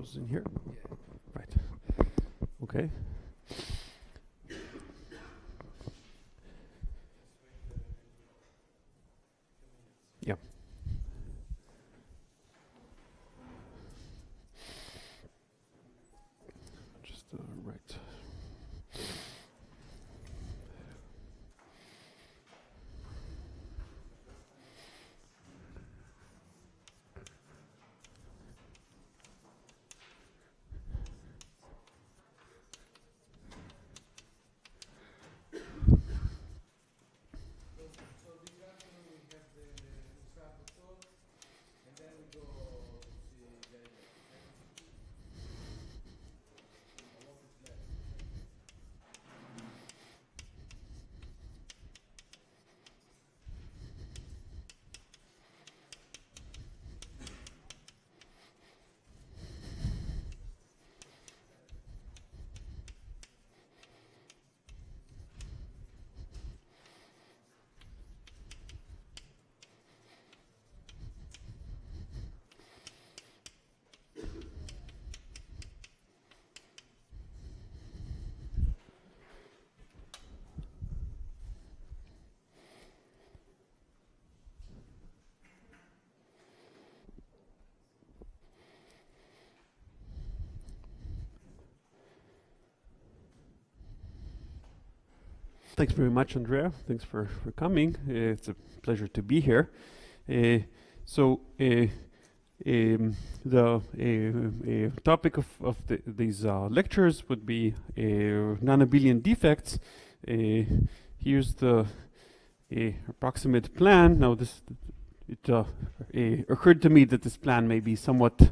goes in here. Right. Okay. Yeah. Just right. Thanks very much, Andrea. Thanks for coming. It's a pleasure to be here. The topic of these lectures would be non-abelian defects. Here's the approximate plan. Now, it occurred to me that this plan may be somewhat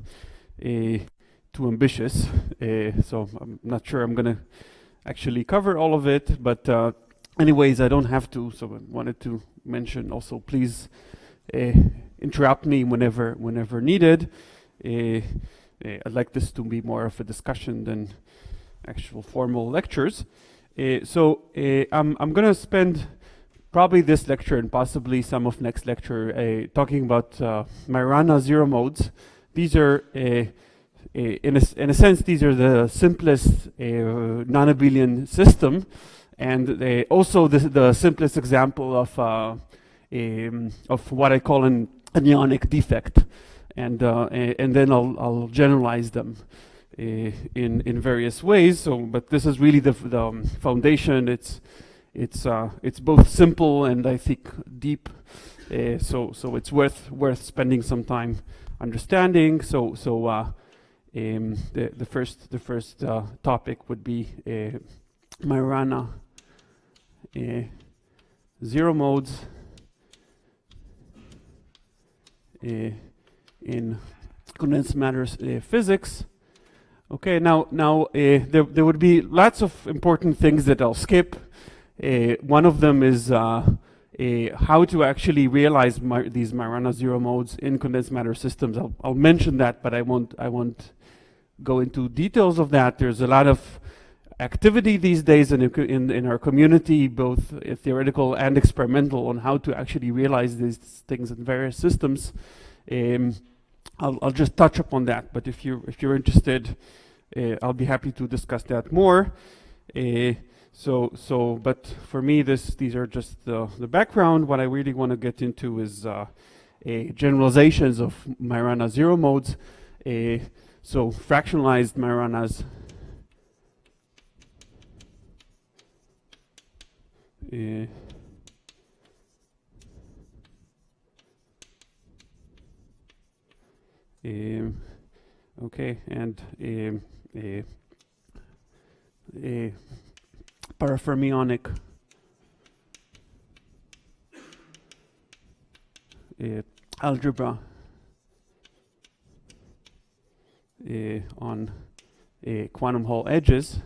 too ambitious, so I'm not sure I'm going to actually cover all of it, but anyways, I don't have to, so I wanted to mention also, please interrupt me whenever needed. I'd like this to be more of a discussion than actual formal lectures. I'm going to spend probably this lecture and possibly some of next lecture talking about Majorana zero modes. These are, in a sense, these are the simplest non-abelian system, and also the simplest example of what I call an ionic defect, and then I'll generalize them in various ways. So, but this is really the foundation. It's both simple and I think deep. So it's worth spending some time understanding. The first topic would be Majorana zero modes in condensed matter physics. Okay, now there would be lots of important things that I'll skip. One of them is how to actually realize these Majorana zero modes in condensed matter systems. I'll mention that, but I won't go into details of that. There's a lot of activity these days in our community, both theoretical and experimental, on how to actually realize these things in various systems. I'll just touch upon that, but if you're interested, I'll be happy to discuss that more. But for me, these are just the background. What I really want to get into is generalizations of Majorana zero modes. So fractionalized Majoranas. Okay, and a parafermionic algebra on quantum Hall edges.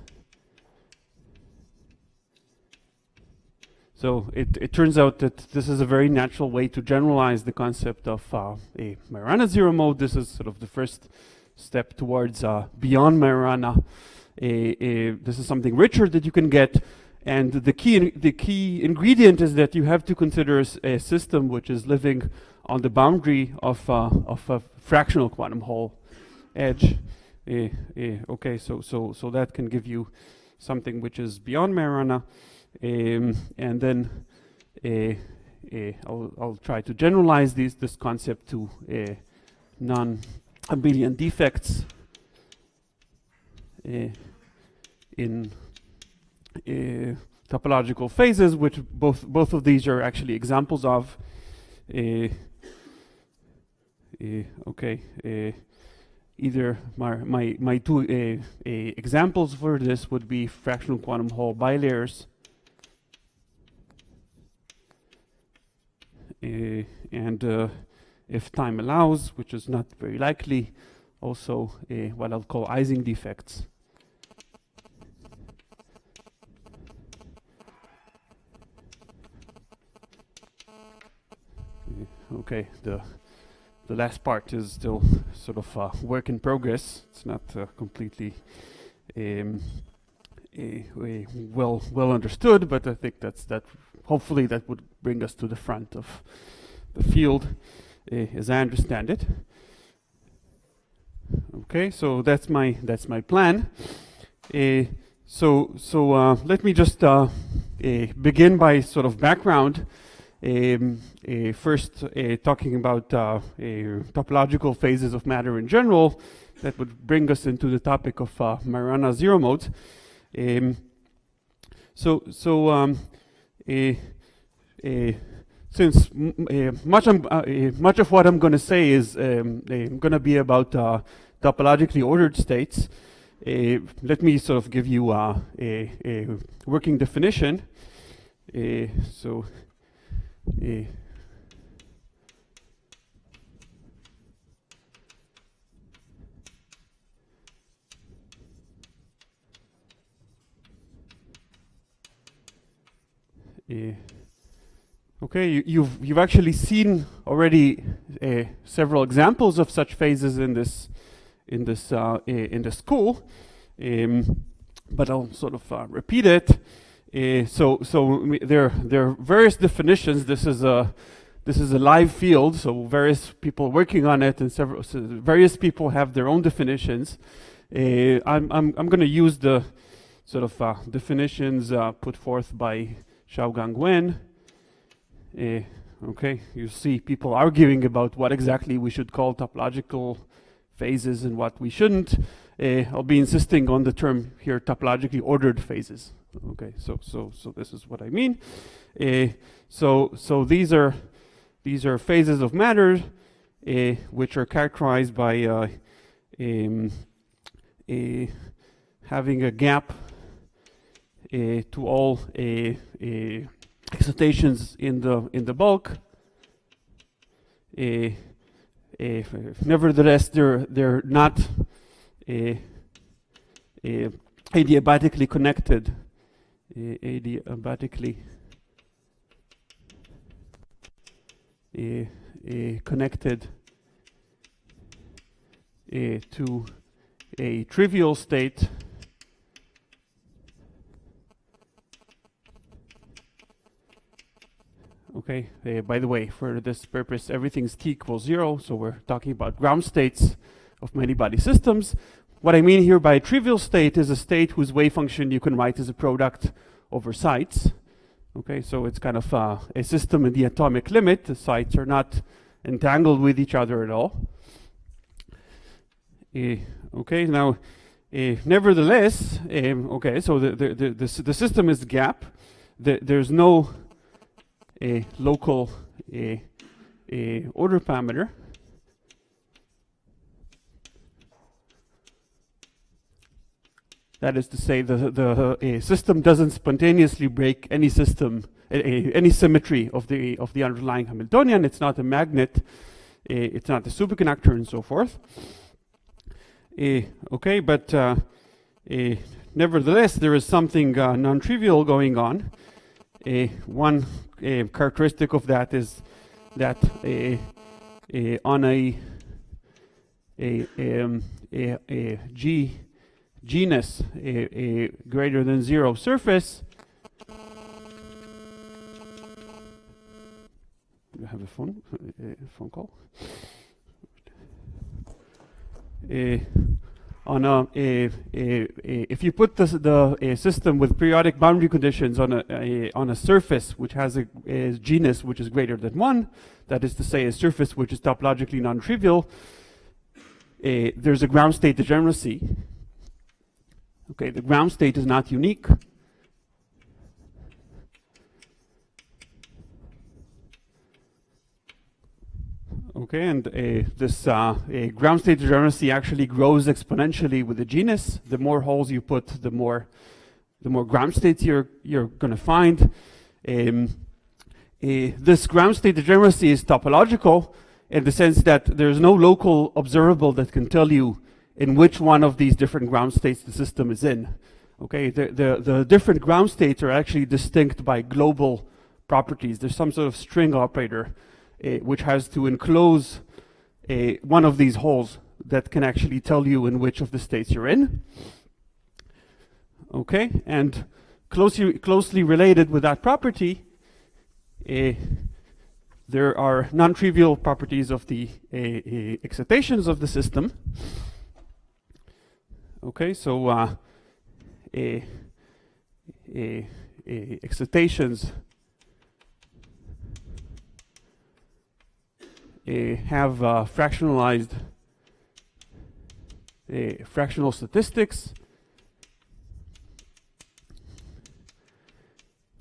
So it turns out that this is a very natural way to generalize the concept of a Majorana zero mode. This is sort of the first step towards beyond Majorana. This is something richer that you can get, and the key ingredient is that you have to consider a system which is living on the boundary of a fractional quantum Hall edge. Okay, so that can give you something which is beyond Majorana, and then I'll try to generalize this concept to non-abelian defects in topological phases, which both of these are actually examples of. Either my two examples for this would be fractional quantum Hall bilayers, and if time allows, which is not very likely, also what I'll call Ising defects. Okay, the last part is still sort of a work in progress. It's not completely well understood, but I think that hopefully that would bring us to the front of the field, as I understand it. Okay, so that's my plan. So let me just begin by sort of background. First, talking about topological phases of matter in general, that would bring us into the topic of Majorana zero modes. Since much of what I'm going to say is going to be about topologically ordered states, let me sort of give you a working definition. Okay, you've actually seen already several examples of such phases in this school, but I'll sort of repeat it. So there are various definitions. This is a live field, so various people working on it, and various people have their own definitions. I'm going to use the sort of definitions put forth by Xiaogang Wen. Okay, you see people arguing about what exactly we should call topological phases and what we shouldn't. I'll be insisting on the term here, topologically ordered phases. Okay, so this is what I mean. So these are phases of matter which are characterized by having a gap to all excitations in the bulk. Nevertheless, they're not adiabatically connected. Connected to a trivial state Okay, by the way, for this purpose, everything's t equals 0, so we're talking about ground states of many-body systems. What I mean here by a trivial state is a state whose wave function you can write as a product over sites. Okay, so it's kind of a system in the atomic limit. The sites are not entangled with each other at all. Okay, now, nevertheless, okay, so the system is gap. There's no local order parameter. That is to say, the system doesn't spontaneously break any system, any symmetry of the underlying Hamiltonian. It's not a magnet. It's not a superconductor, and so forth. Okay, but nevertheless, there is something non-trivial going on. One characteristic of that is that on a genus a greater than 0 surface. Do you have a phone call? on if you put the system with periodic boundary conditions on a surface which has a genus which is greater than 1, that is to say a surface which is topologically non-trivial, there's a ground state degeneracy. Okay, the ground state is not unique. Okay, and this ground state degeneracy actually grows exponentially with the genus. The more holes you put, the more ground states you're going to find. This ground state degeneracy is topological in the sense that there's no local observable that can tell you in which one of these different ground states the system is in. Okay, the different ground states are actually distinct by global properties. There's some sort of string operator which has to enclose one of these holes that can actually tell you in which of the states you're in. Okay, and closely related with that property, there are non-trivial properties of the excitations of the system. Okay, so excitations have fractionalized fractional statistics.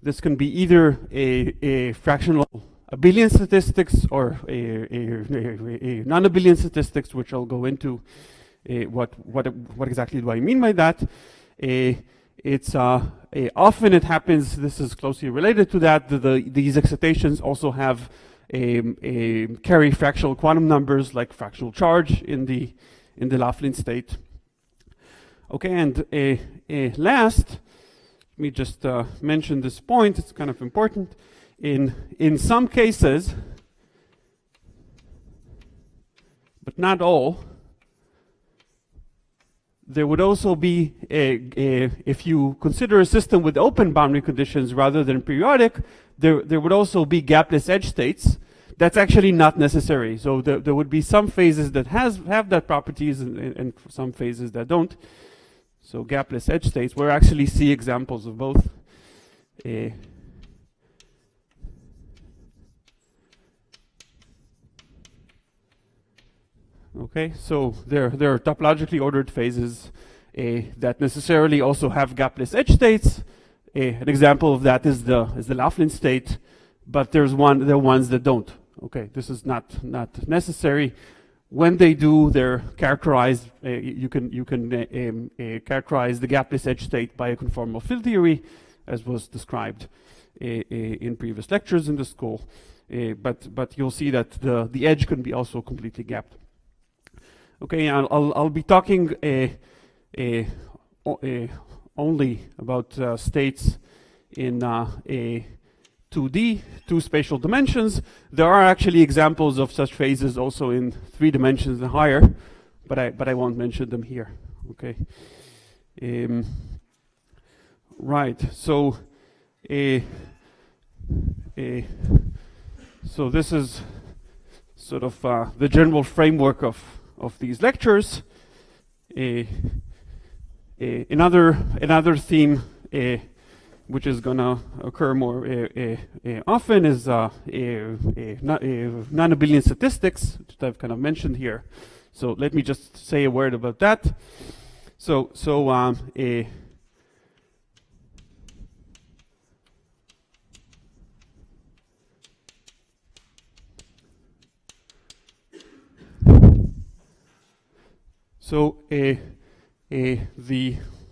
This can be either a fractional abelian statistics or a non-abelian statistics, which I'll go into. What exactly do I mean by that? It's often it happens. This is closely related to that. These excitations also have carry fractional quantum numbers like fractional charge in the Laughlin state. Okay, and last, let me just mention this point. It's kind of important. In some cases, but not all, there would also be if you consider a system with open boundary conditions rather than periodic, there would also be gapless edge states. That's actually not necessary. So there would be some phases that have that properties and some phases that don't. So gapless edge states, we'll actually see examples of both. Okay, so there are topologically ordered phases that necessarily also have gapless edge states. An example of that is the Laughlin state, but there are ones that don't. Okay, this is not necessary. When they do, they're characterized. You can characterize the gapless edge state by a conformal field theory, as was described in previous lectures in the school. But you'll see that the edge can be also completely gapped. Okay, I'll be talking only about states in 2D, two spatial dimensions. There are actually examples of such phases also in 3 dimensions and higher, but I won't mention them here. Okay. Right. So, so this is sort of the general framework of these lectures. Another theme which is going to occur more often is non-abelian statistics, which I've kind of mentioned here. So let me just say a word about that. So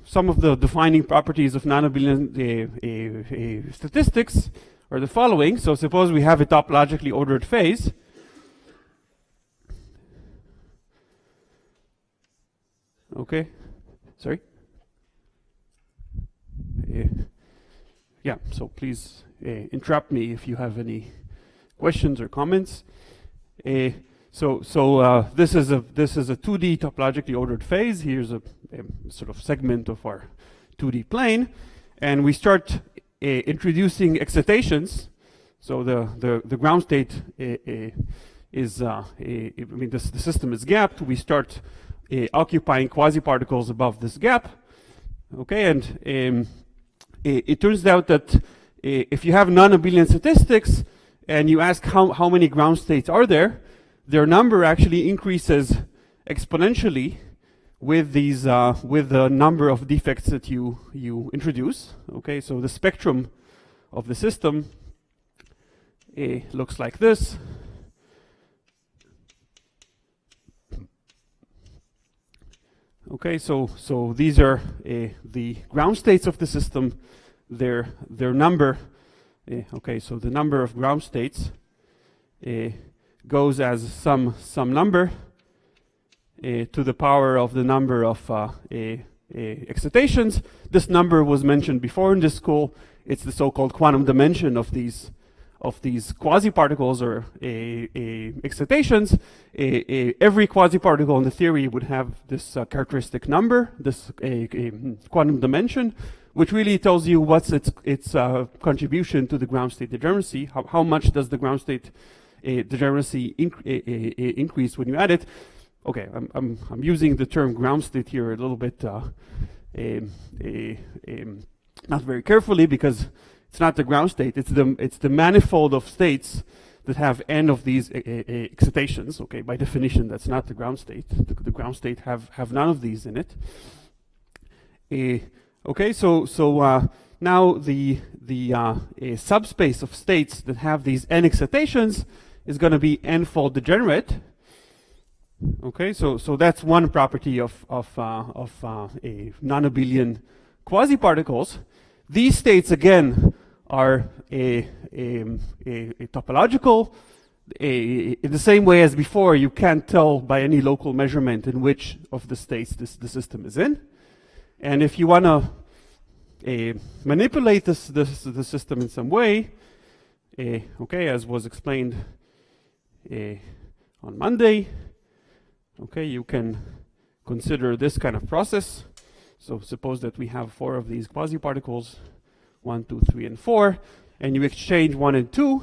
some of the defining properties of non-abelian statistics are the following. So suppose we have a topologically ordered phase. Okay, sorry. Yeah, so please interrupt me if you have any questions or comments. So this is a 2D topologically ordered phase. Here's a sort of segment of our 2D plane, and we start introducing excitations. So the ground state is I mean the system is gapped. We start occupying quasi-particles above this gap. Okay, and it turns out that if you have non-abelian statistics and you ask how many ground states are there, their number actually increases exponentially with these with the number of defects that you introduce. Okay, so the spectrum of the system looks like this. Okay, so these are the ground states of the system. Their number. Okay, so the number of ground states goes as some number to the power of the number of excitations. This number was mentioned before in this school. It's the so-called quantum dimension of these quasi-particles or excitations. Every quasi-particle in the theory would have this characteristic number, this quantum dimension, which really tells you what's its contribution to the ground state degeneracy. How much does the ground state degeneracy increase when you add it? Okay, I'm using the term ground state here a little bit not very carefully, because it's not the ground state. It's the manifold of states that have n of these excitations. Okay, by definition, that's not the ground state. The ground state have none of these in it. Okay, so now the subspace of states that have these n excitations is going to be n-fold degenerate. Okay, so that's one property of non-abelian quasi-particles. These states again are a topological. In the same way as before, you can't tell by any local measurement in which of the states the system is in. And if you want to manipulate the system in some way, okay, as was explained on Monday, okay, you can consider this kind of process. So suppose that we have 4 of these quasi-particles, 1, 2, 3, and 4, and you exchange 1 and 2.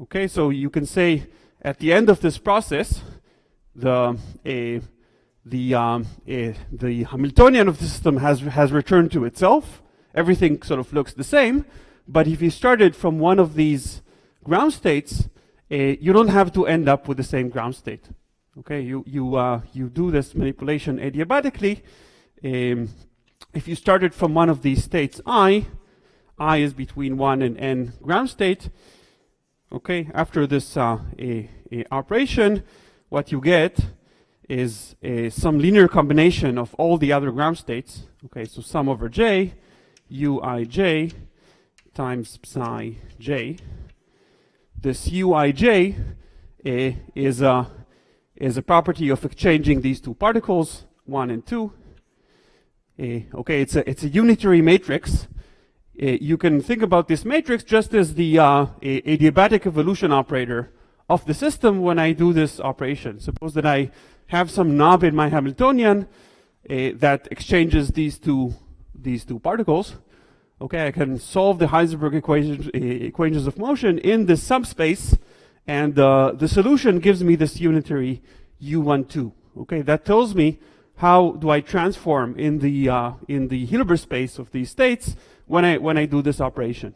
Okay, so you can say at the end of this process, the Hamiltonian of the system has returned to itself. Everything sort of looks the same, but if you started from one of these ground states, you don't have to end up with the same ground state. Okay, you do this manipulation adiabatically. If you started from one of these states I is between 1 and n ground state. Okay, after this operation, what you get is some linear combination of all the other ground states. Okay, so sum over j, uij times psi j. This uij is a property of exchanging these two particles, 1 and 2. Okay, it's a unitary matrix. You can think about this matrix just as the adiabatic evolution operator of the system when I do this operation. Suppose that I have some knob in my Hamiltonian that exchanges these two particles. Okay, I can solve the Heisenberg equations of motion in this subspace, and the solution gives me this unitary U12. Okay, that tells me how do I transform in the Hilbert space of these states when I do this operation.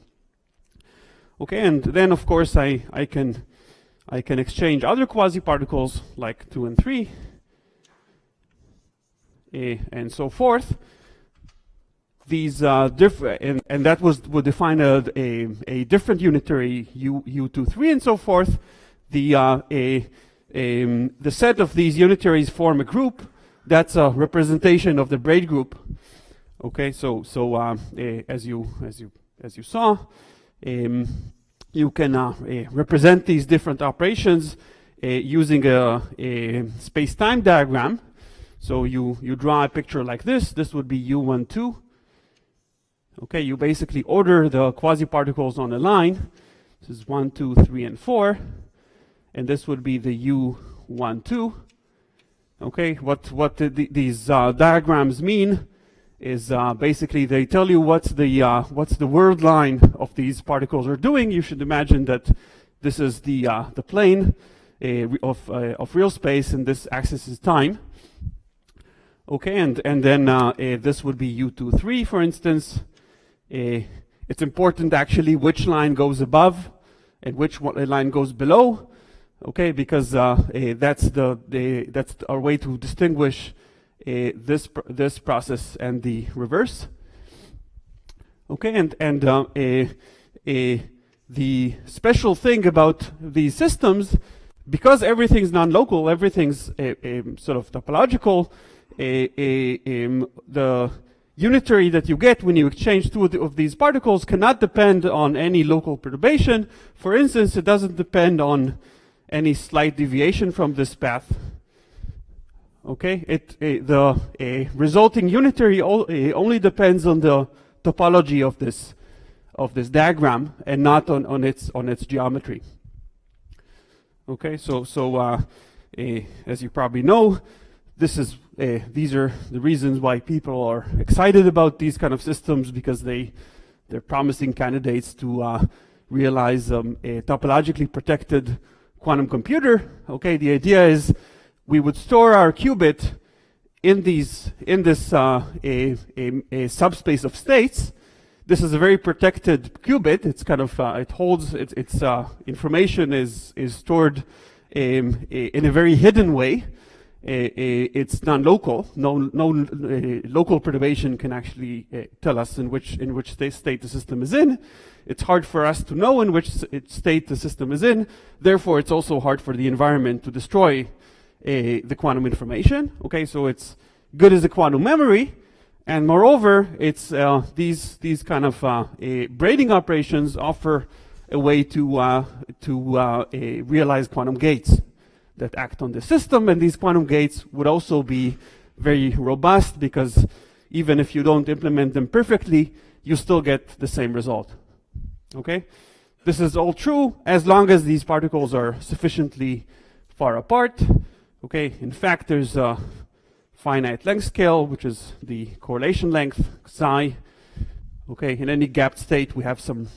Okay, and then of course I can exchange other quasi-particles like 2 and 3, and so forth. These different, and that would define a different unitary U23 and so forth. The set of these unitaries form a group. That's a representation of the braid group. Okay, so as you saw, you can represent these different operations using a space-time diagram. So you draw a picture like this. This would be U12. Okay, you basically order the quasi-particles on a line. This is 1, 2, 3, and 4, and this would be the U12. Okay, what these diagrams mean is basically they tell you what's the word line of these particles are doing. You should imagine that this is the plane of real space, and this axis is time. Okay, and then this would be U23, for instance. It's important actually which line goes above and which line goes below. Okay, because that's our way to distinguish this process and the reverse. Okay, and the special thing about these systems, because everything's non-local, everything's sort of topological, the unitary that you get when you exchange two of these particles cannot depend on any local perturbation. For instance, it doesn't depend on any slight deviation from this path. Okay, the resulting unitary only depends on the topology of this diagram and not on its geometry. Okay, so as you probably know, these are the reasons why people are excited about these kind of systems, because they're promising candidates to realize a topologically protected quantum computer. Okay, the idea is we would store our qubit in this a subspace of states. This is a very protected qubit. It's kind of it holds its information is stored in a very hidden way. It's non-local. No local perturbation can actually tell us in which state the system is in. It's hard for us to know in which state the system is in. Therefore, it's also hard for the environment to destroy the quantum information. Okay, so it's good as a quantum memory, and moreover, it's these kind of braiding operations offer a way to realize quantum gates that act on the system, and these quantum gates would also be very robust, because even if you don't implement them perfectly, you still get the same result. Okay, this is all true as long as these particles are sufficiently far apart. Okay, in fact, there's a finite length scale, which is the correlation length psi. Okay, in any gapped state, we have some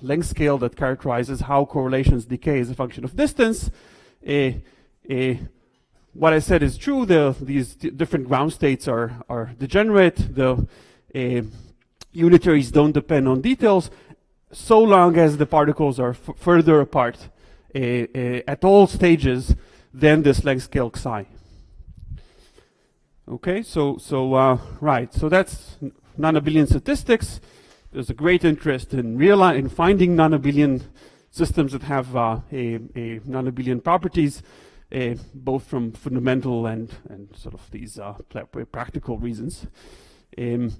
length scale that characterizes how correlations decay as a function of distance. What I said is true. These different ground states are degenerate. The unitaries don't depend on details, so long as the particles are further apart at all stages than this length scale psi. Okay, so right, so that's non-abelian statistics. There's a great interest in finding non-abelian systems that have a non-abelian properties, both from fundamental and sort of these practical reasons. Right,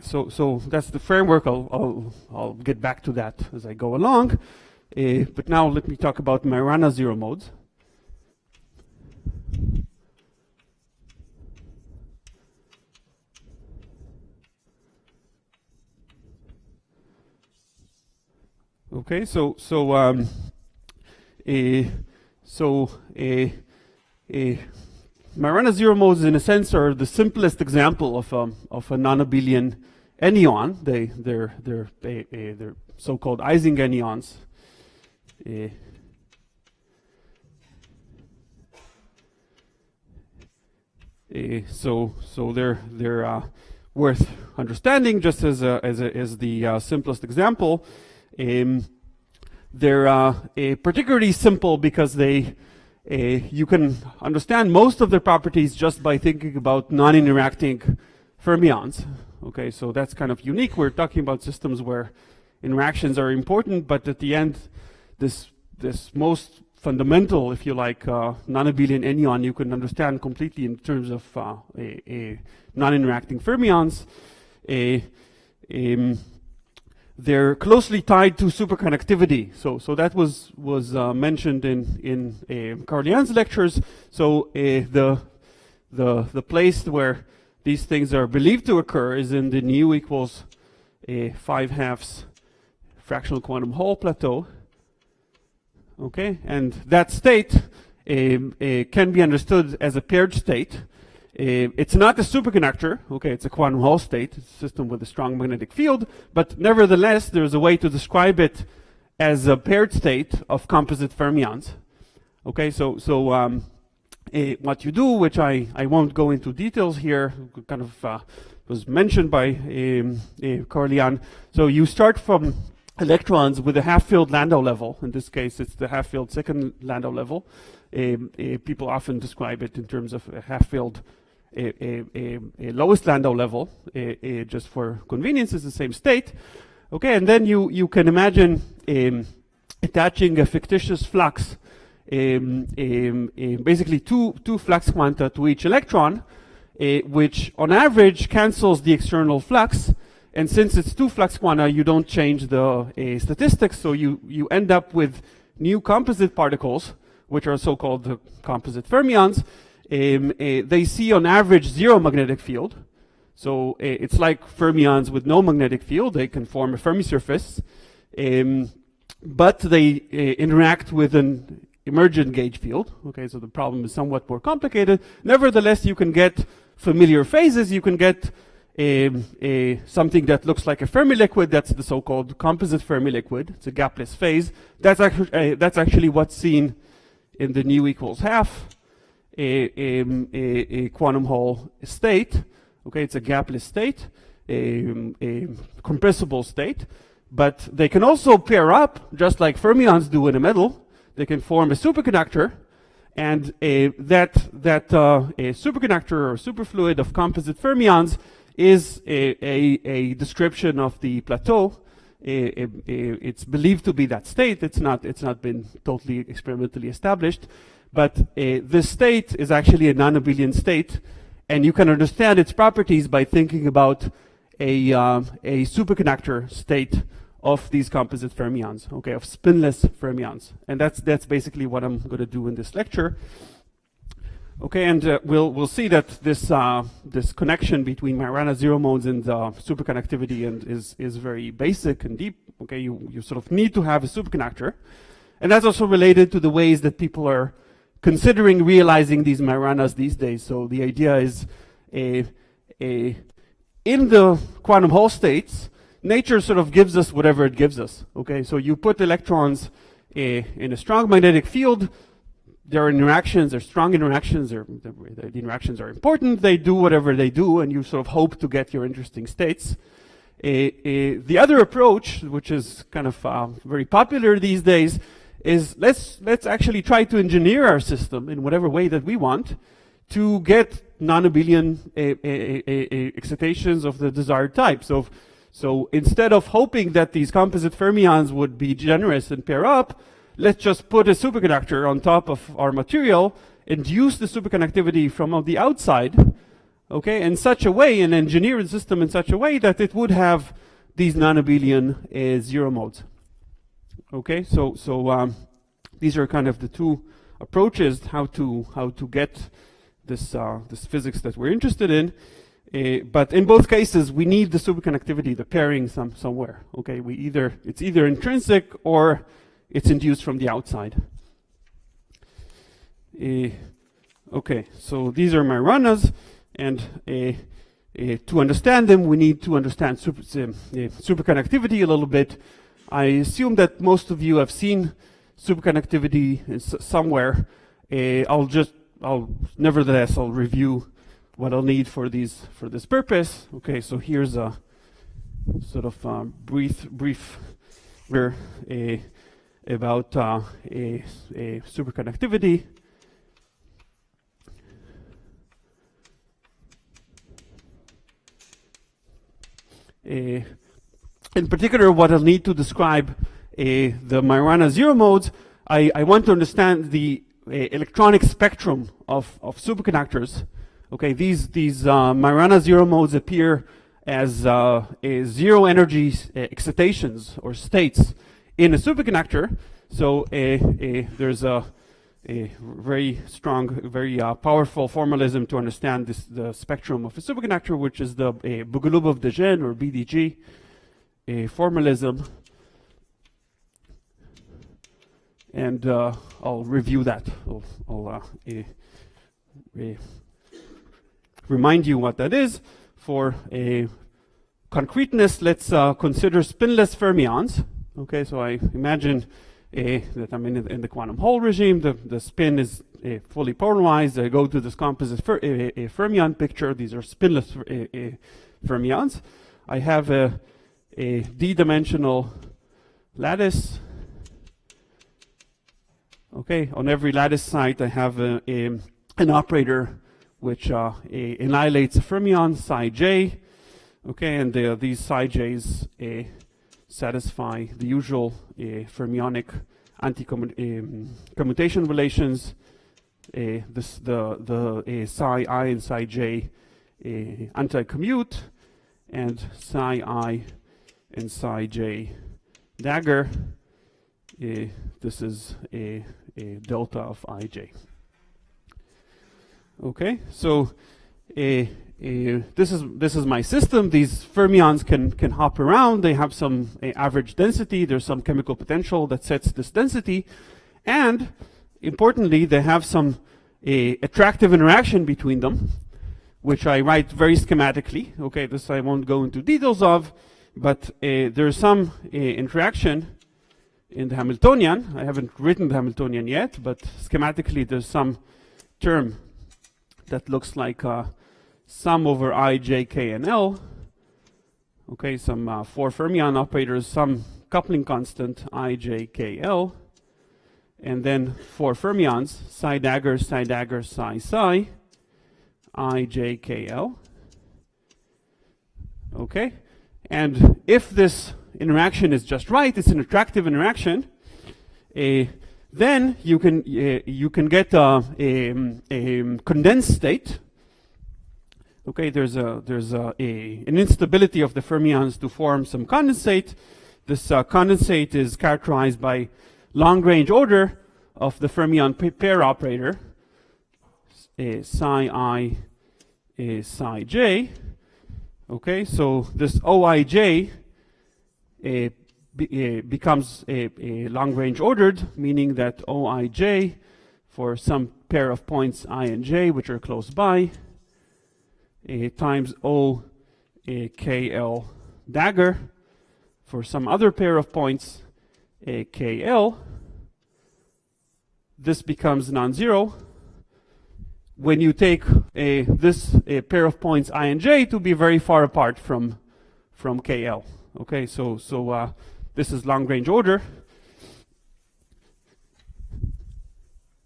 so that's the framework. I'll get back to that as I go along. But now let me talk about Majorana zero modes. Okay, Majorana zero modes, in a sense, are the simplest example of a non-abelian anyon. They're so-called Ising anyons. So they're worth understanding, just as the simplest example. They're particularly simple because you can understand most of their properties just by thinking about non-interacting fermions. Okay, so that's kind of unique. We're talking about systems where interactions are important, but at the end, this most fundamental, if you like, non-abelian enyon you can understand completely in terms of non-interacting fermions. They're closely tied to superconductivity. So that was mentioned in Carl-Jan's lectures. So the place where these things are believed to occur is in the nu equals 5/2 fractional quantum Hall plateau. Okay, and that state can be understood as a paired state. It's not a superconductor, okay, it's a quantum Hall state, it's a system with a strong magnetic field, but nevertheless, there's a way to describe it as a paired state of composite fermions. Okay, so what you do, which I won't go into details here, kind of was mentioned by Corleone. So you start from electrons with a half-filled Landau level. In this case, it's the half-filled second Landau level. People often describe it in terms of a half-filled lowest Landau level, just for convenience. It's the same state. Okay, and then you can imagine attaching a fictitious flux, basically two flux quanta to each electron, which on average cancels the external flux. And since it's two flux quanta, you don't change the statistics, so you end up with new composite particles, which are so-called composite fermions. They see on average zero magnetic field. So it's like fermions with no magnetic field. They can form a Fermi surface, but they interact with an emergent gauge field. Okay, so the problem is somewhat more complicated. Nevertheless, you can get familiar phases. You can get something that looks like a Fermi liquid. That's the so-called composite Fermi liquid. It's a gapless phase. That's actually what's seen in the nu equals half a quantum Hall state. Okay, it's a gapless state, a compressible state, but they can also pair up, just like fermions do in a metal. They can form a superconductor, and that superconductor or superfluid of composite fermions is a description of the plateau. It's believed to be that state. It's not been totally experimentally established, but this state is actually a non-abelian state. And you can understand its properties by thinking about a superconductor state of these composite fermions, okay, of spinless fermions. And that's basically what I'm going to do in this lecture. Okay, and we'll see that this connection between Majorana zero modes and superconductivity is very basic and deep. Okay, you sort of need to have a superconductor, and that's also related to the ways that people are considering realizing these Majoranas these days. So the idea is in the quantum Hall states, nature sort of gives us whatever it gives us. Okay, so you put electrons in a strong magnetic field. There are interactions, there are strong interactions, the interactions are important. They do whatever they do, and you sort of hope to get your interesting states. The other approach, which is kind of very popular these days, is let's actually try to engineer our system in whatever way that we want to get non-abelian excitations of the desired type. So instead of hoping that these composite fermions would be generous and pair up, let's just put a superconductor on top of our material, induce the superconductivity from the outside, okay, in such a way, and engineer the system in such a way that it would have these non-abelian zero modes. Okay, so these are kind of the two approaches how to get this physics that we're interested in. But in both cases, we need the superconductivity, the pairing somewhere. Okay, it's either intrinsic or it's induced from the outside. Okay, so these are Majoranas, and to understand them, we need to understand superconductivity a little bit. I assume that most of you have seen superconductivity somewhere. Nevertheless, I'll review what I'll need for this purpose. Okay, so here's a sort of brief about superconductivity. In particular, what I'll need to describe the Majorana zero modes, I want to understand the electronic spectrum of superconductors. Okay, these Majorana zero modes appear as zero energy excitations or states in a superconductor. So there's a very strong, very powerful formalism to understand the spectrum of a superconductor, which is the Bogolubov-de Gennes or BDG formalism. And I'll review that. I'll remind you what that is. For a concreteness, let's consider spinless fermions. Okay, so I imagine that I'm in the quantum Hall regime. The spin is fully polarized. I go to this composite fermion picture. These are spinless fermions. I have a d-dimensional lattice. Okay, on every lattice site I have an operator which annihilates a fermion, psi j. Okay, and these psi j's satisfy the usual fermionic anti-commutation relations. The psi I and psi j anti-commute, and psi I and psi j dagger. This is a delta of ij. Okay, so this is my system. These fermions can hop around. They have some average density. There's some chemical potential that sets this density, and importantly, they have some attractive interaction between them, which I write very schematically. Okay, this I won't go into details of, but there's some interaction in the Hamiltonian. I haven't written the Hamiltonian yet, but schematically there's some term that looks like sum over I, j, k, and l. Okay, some 4 fermion operators, some coupling constant I, j, k, l, and then 4 fermions, psi dagger, psi, psi, I, j, k, l. Okay, and if this interaction is just right, it's an attractive interaction, then you can get a condensed state. Okay, there's an instability of the fermions to form some condensate. This condensate is characterized by long-range order of the fermion pair operator, psi I, psi j. Okay, so this OIJ becomes a long-range ordered, meaning that OIJ for some pair of points I and j which are close by times O KL dagger for some other pair of points KL. This becomes non-zero when you take this pair of points I and j to be very far apart from KL. Okay, so this is long-range order,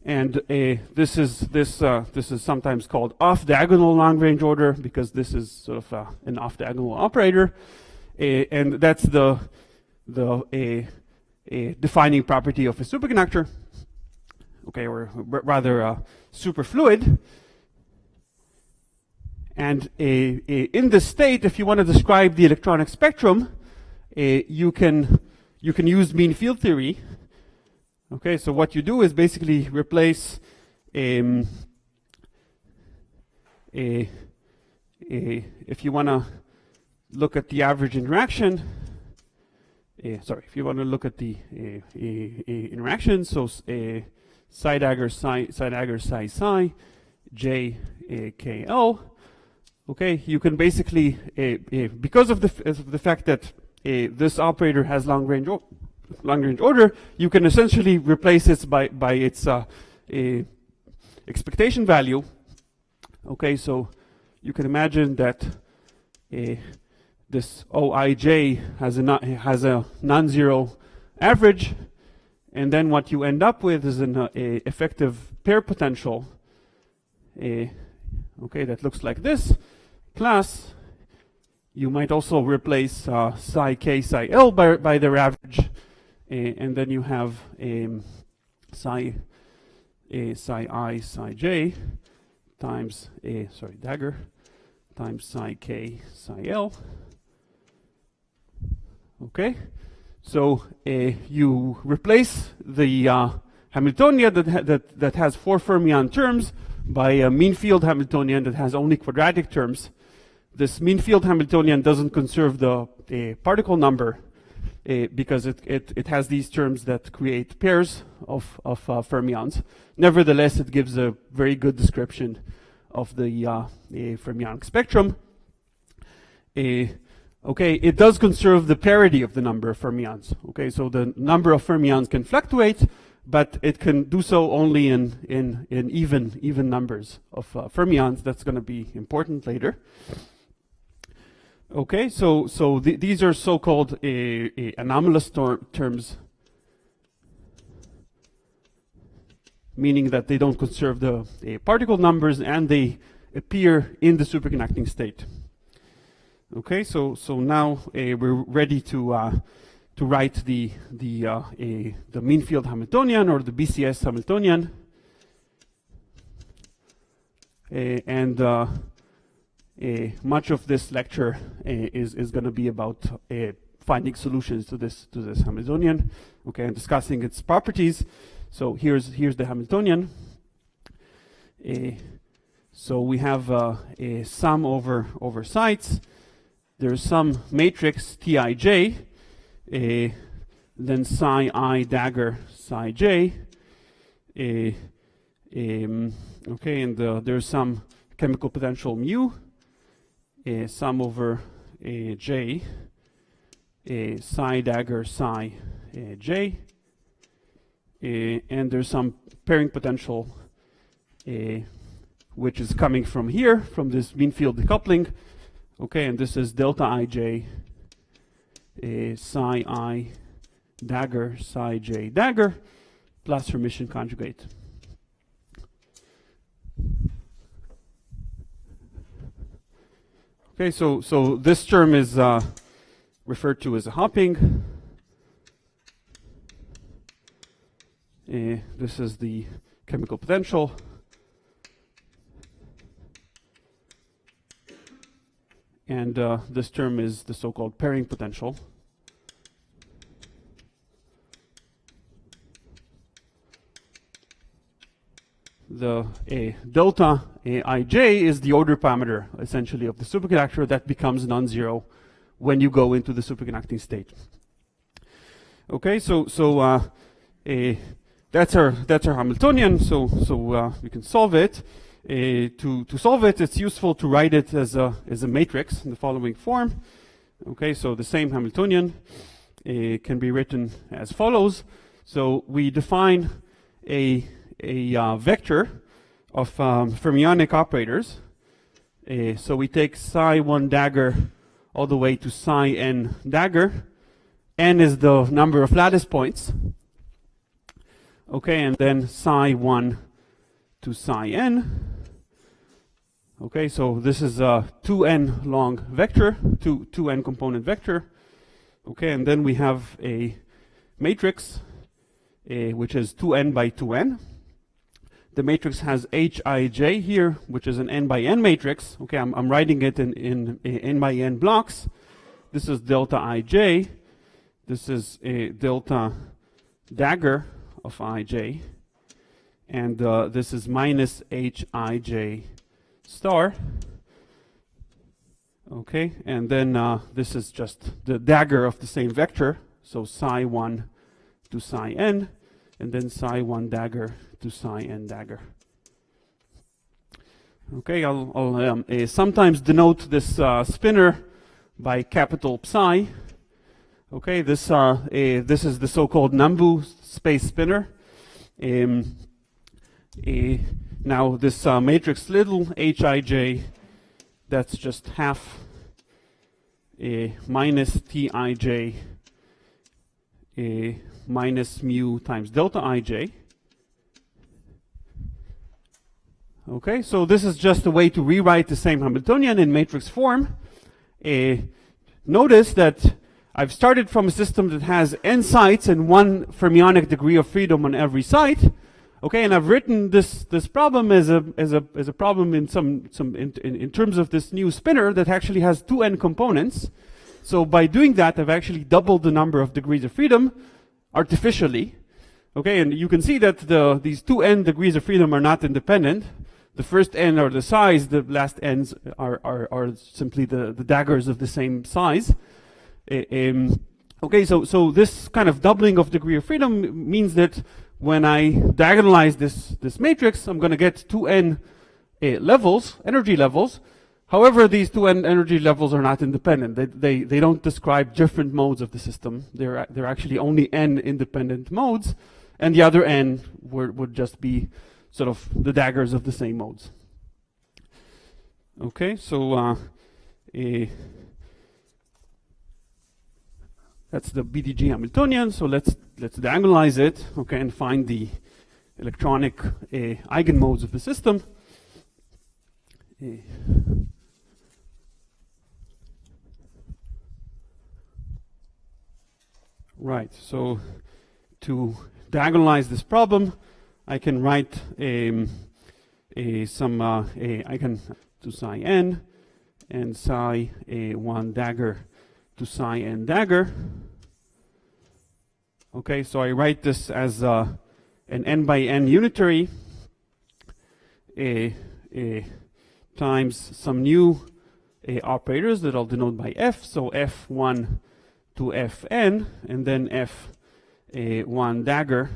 and this is sometimes called off-diagonal long-range order because this is sort of an off-diagonal operator, and that's the defining property of a superconductor. Okay, or rather superfluid. And in this state, if you want to describe the electronic spectrum, you can use mean field theory. Okay, so what you do is basically replace if you want to look at the average interaction. If you want to look at the interaction, so psi dagger psi j k l. Okay, you can basically because of the fact that this operator has long-range order, you can essentially replace it by its expectation value. Okay, so you can imagine that this OIJ has a non-zero average, and then what you end up with is an effective pair potential. Okay, that looks like this. Plus, you might also replace psi k, psi l by their average, and then you have psi I, psi j times dagger times psi k, psi l. Okay, so you replace the Hamiltonian that has 4 fermion terms by a mean field Hamiltonian that has only quadratic terms. This mean field Hamiltonian doesn't conserve the particle number because it has these terms that create pairs of fermions. Nevertheless, it gives a very good description of the fermionic spectrum. Okay, it does conserve the parity of the number of fermions. Okay, so the number of fermions can fluctuate, but it can do so only in even numbers of fermions. That's going to be important later. Okay, so these are so-called anomalous terms, meaning that they don't conserve the particle numbers and they appear in the superconducting state. Okay, so now we're ready to write the mean field Hamiltonian, or the BCS Hamiltonian, and much of this lecture is going to be about finding solutions to this Hamiltonian, okay, and discussing its properties. So here's the Hamiltonian. So we have a sum over sites. There's some matrix Tij, then psi I dagger psi j. Okay, and there's some chemical potential mu, sum over j, psi dagger psi j, and there's some pairing potential which is coming from here, from this mean field decoupling. Okay, and this is delta ij, psi I dagger psi j dagger plus Hermitian conjugate. Okay, so this term is referred to as a hopping. This is the chemical potential. And this term is the so-called pairing potential. The delta Ij is the order parameter, essentially, of the superconductor that becomes non-zero when you go into the superconducting state. Okay, so that's our Hamiltonian. So we can solve it. To solve it, it's useful to write it as a matrix in the following form. Okay, so the same Hamiltonian can be written as follows. So we define a vector of fermionic operators. So we take psi 1 dagger all the way to psi n dagger. N is the number of lattice points. Okay, and then psi 1 to psi n. Okay, so this is a 2n long vector, 2n component vector. Okay, and then we have a matrix which is 2n by 2n. The matrix has Hij here, which is an n by n matrix. Okay, I'm writing it in n by n blocks. This is delta Ij. This is a delta dagger of Ij. And this is minus Hij star. Okay, and then this is just the dagger of the same vector. So psi 1 to psi n, and then psi 1 dagger to psi n dagger. Okay, I'll sometimes denote this spinner by capital psi. Okay, this is the so-called Nambu space spinner. Now this matrix little Hij, that's just half minus Tij minus mu times delta Ij. Okay, so this is just a way to rewrite the same Hamiltonian in matrix form. Notice that I've started from a system that has n sites and one fermionic degree of freedom on every site. Okay, and I've written this problem as a problem in in terms of this new spinner that actually has 2n components. So by doing that, I've actually doubled the number of degrees of freedom artificially. Okay, and you can see that these 2n degrees of freedom are not independent. The first n are the size, the last n's are simply the daggers of the same size. Okay, so this kind of doubling of degree of freedom means that when I diagonalize this matrix, I'm going to get 2n levels, energy levels. However, these 2n energy levels are not independent. They don't describe different modes of the system. They're actually only n independent modes. and the other n would just be sort of the daggers of the same modes. Okay, so that's the BDG Hamiltonian. So let's diagonalize it, okay, and find the electronic eigenmodes of the system. Right. So to diagonalize this problem, I can write I can to psi n and psi 1 dagger to psi n dagger. Okay, so I write this as an n by n unitary times some new operators that I'll denote by f. So f1 to fn, and then f1 dagger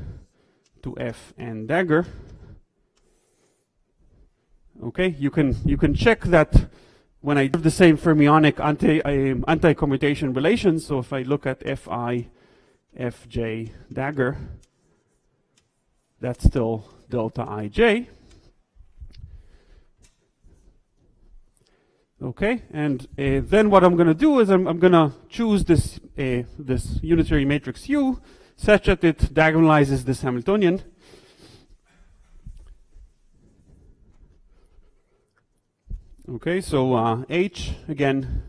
to fn dagger. Okay, you can check that when I have the same fermionic anti-commutation relations. So if I look at fi fj dagger, that's still delta ij. Okay, and then what I'm going to do is I'm going to choose this unitary matrix U such that it diagonalizes this Hamiltonian. Okay, so H again,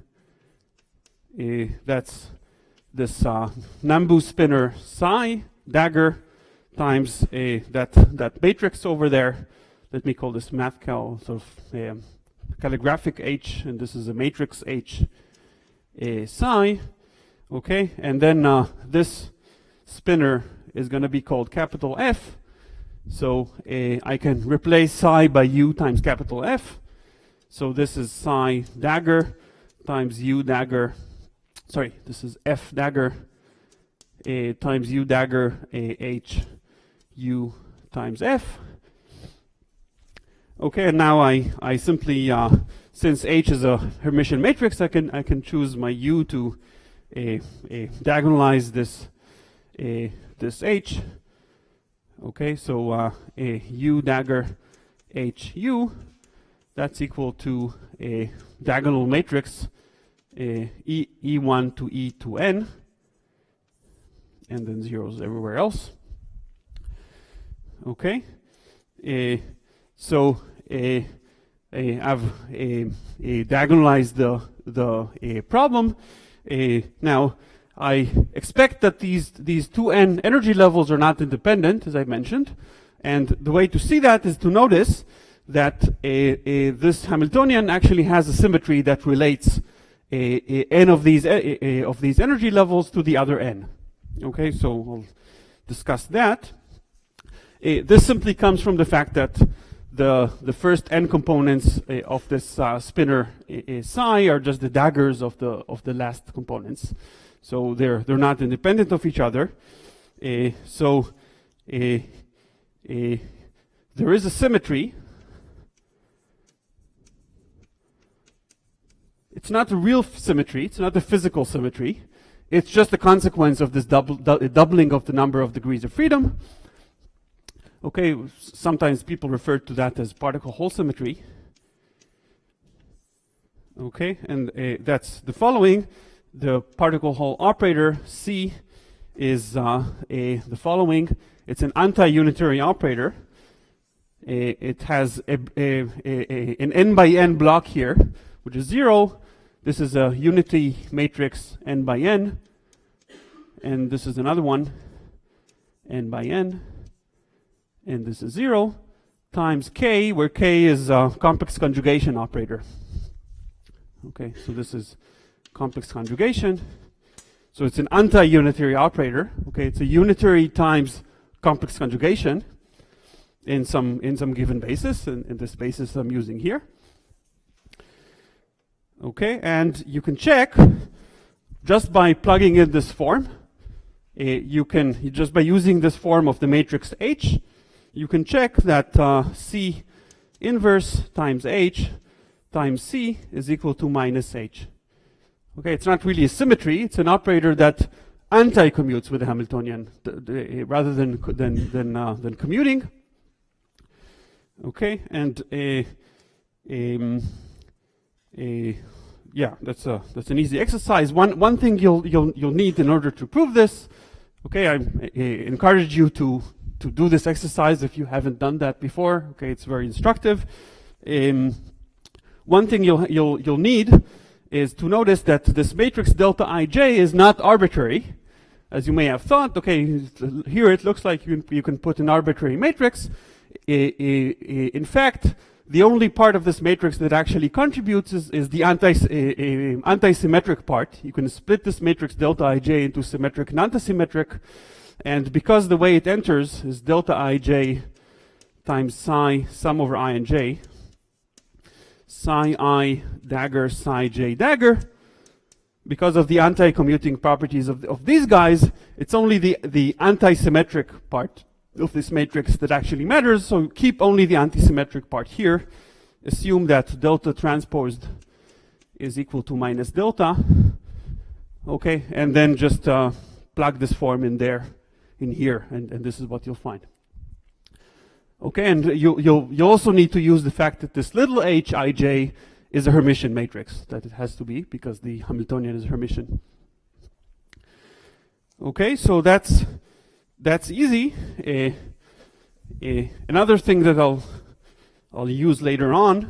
that's this Nambu spinner psi dagger times that matrix over there. Let me call this mathcal sort of calligraphic H, and this is a matrix H psi. Okay, and then this spinner is going to be called capital F. So I can replace psi by U times capital F. So this is psi dagger times U dagger. Sorry, this is F dagger times U dagger H U times F. Okay, and now I simply since H is a Hermitian matrix, I can choose my U to diagonalize this H. Okay, so U dagger H U, that's equal to a diagonal matrix E1 to E to N, and then zeros everywhere else. Okay, so I've diagonalized the problem. Now I expect that these two n energy levels are not independent, as I mentioned, and the way to see that is to notice that this Hamiltonian actually has a symmetry that relates n of these energy levels to the other n. Okay, so we'll discuss that. This simply comes from the fact that the first n components of this spinner psi are just the daggers of the last components, so they're not independent of each other. So there is a symmetry. It's not a real symmetry. It's not a physical symmetry. It's just a consequence of this doubling of the number of degrees of freedom. Okay, sometimes people refer to that as particle hole symmetry. Okay, and that's the following. The particle hole operator C is the following. It's an anti-unitary operator. It has an n by n block here, which is 0. This is a unity matrix n by n. And this is another one, n by n. And this is 0 times k, where k is a complex conjugation operator. Okay, so this is complex conjugation. So it's an anti-unitary operator. Okay, it's a unitary times complex conjugation in some given basis, and in this basis I'm using here. Okay, and you can check just by plugging in this form. Just by using this form of the matrix H, you can check that C inverse times H times C is equal to minus H. Okay, it's not really a symmetry. It's an operator that anti-commutes with the Hamiltonian rather than commuting. Okay, and yeah, that's an easy exercise. One thing you'll need in order to prove this. Okay, I encourage you to do this exercise if you haven't done that before. Okay, it's very instructive. One thing you'll need is to notice that this matrix delta ij is not arbitrary, as you may have thought. Okay, here it looks like you can put an arbitrary matrix. In fact, the only part of this matrix that actually contributes is the anti-symmetric part. You can split this matrix delta ij into symmetric and antisymmetric, and because the way it enters is delta ij times psi sum over I and j, psi I dagger psi j dagger, because of the anti-commuting properties of these guys, it's only the anti-symmetric part of this matrix that actually matters, so keep only the antisymmetric part here. Assume that delta transposed is equal to minus delta. Okay, and then just plug this form in there, in here, and this is what you'll find. Okay, and you'll also need to use the fact that this little hij is a Hermitian matrix, that it has to be, because the Hamiltonian is Hermitian. Okay, so that's easy. Another thing that I'll use later on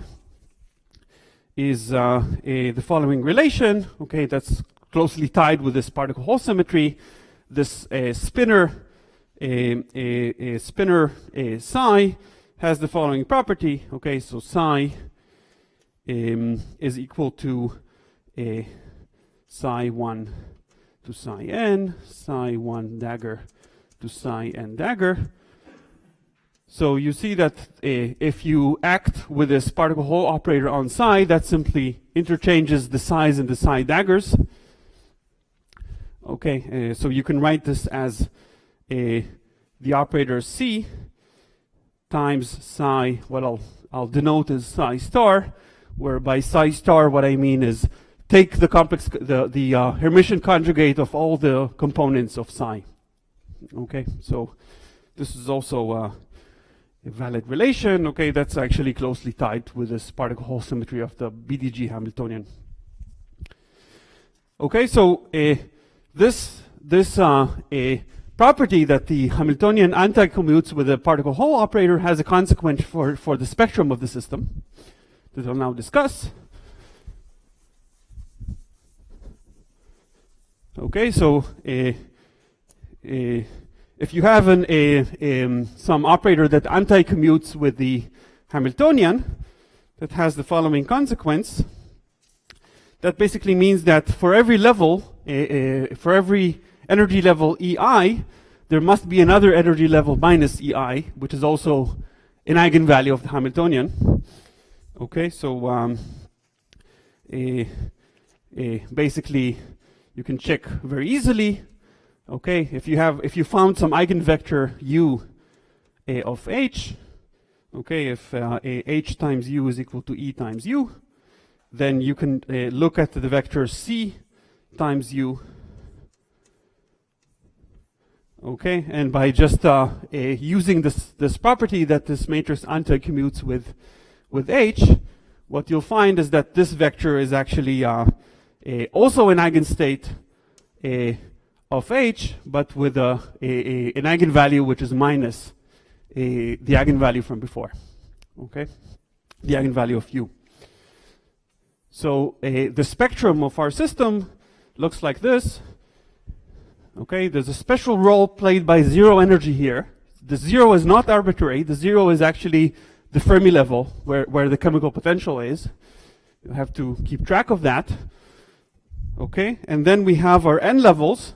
is the following relation. Okay, that's closely tied with this particle Hall symmetry. This spinner psi has the following property. Okay, so psi is equal to psi 1 to psi n, psi 1 dagger to psi n dagger. So you see that if you act with this particle Hall operator on psi, that simply interchanges the psi's and the psi daggers. Okay, so you can write this as the operator C times psi, what I'll denote as psi star, where by psi star what I mean is take the complex, the Hermitian conjugate of all the components of psi. Okay, so this is also a valid relation. Okay, that's actually closely tied with this particle Hall symmetry of the BDG Hamiltonian. Okay, so this property that the Hamiltonian anti-commutes with the particle Hall operator has a consequence for the spectrum of the system that I'll now discuss. Okay, so if you have some operator that anti-commutes with the Hamiltonian, that has the following consequence. That basically means that for every level, for every energy level EI, there must be another energy level minus EI, which is also an eigenvalue of the Hamiltonian. Okay, so basically you can check very easily. Okay, if you found some eigenvector u of h, okay, if h times u is equal to e times u, then you can look at the vector c times u. Okay, and by just using this property that this matrix anti-commutes with h, what you'll find is that this vector is actually also an eigenstate of h, but with an eigenvalue which is minus the eigenvalue from before. Okay, the eigenvalue of u. So the spectrum of our system looks like this. Okay, there's a special role played by zero energy here. The zero is not arbitrary. The zero is actually the Fermi level where the chemical potential is. You have to keep track of that. Okay, and then we have our n levels.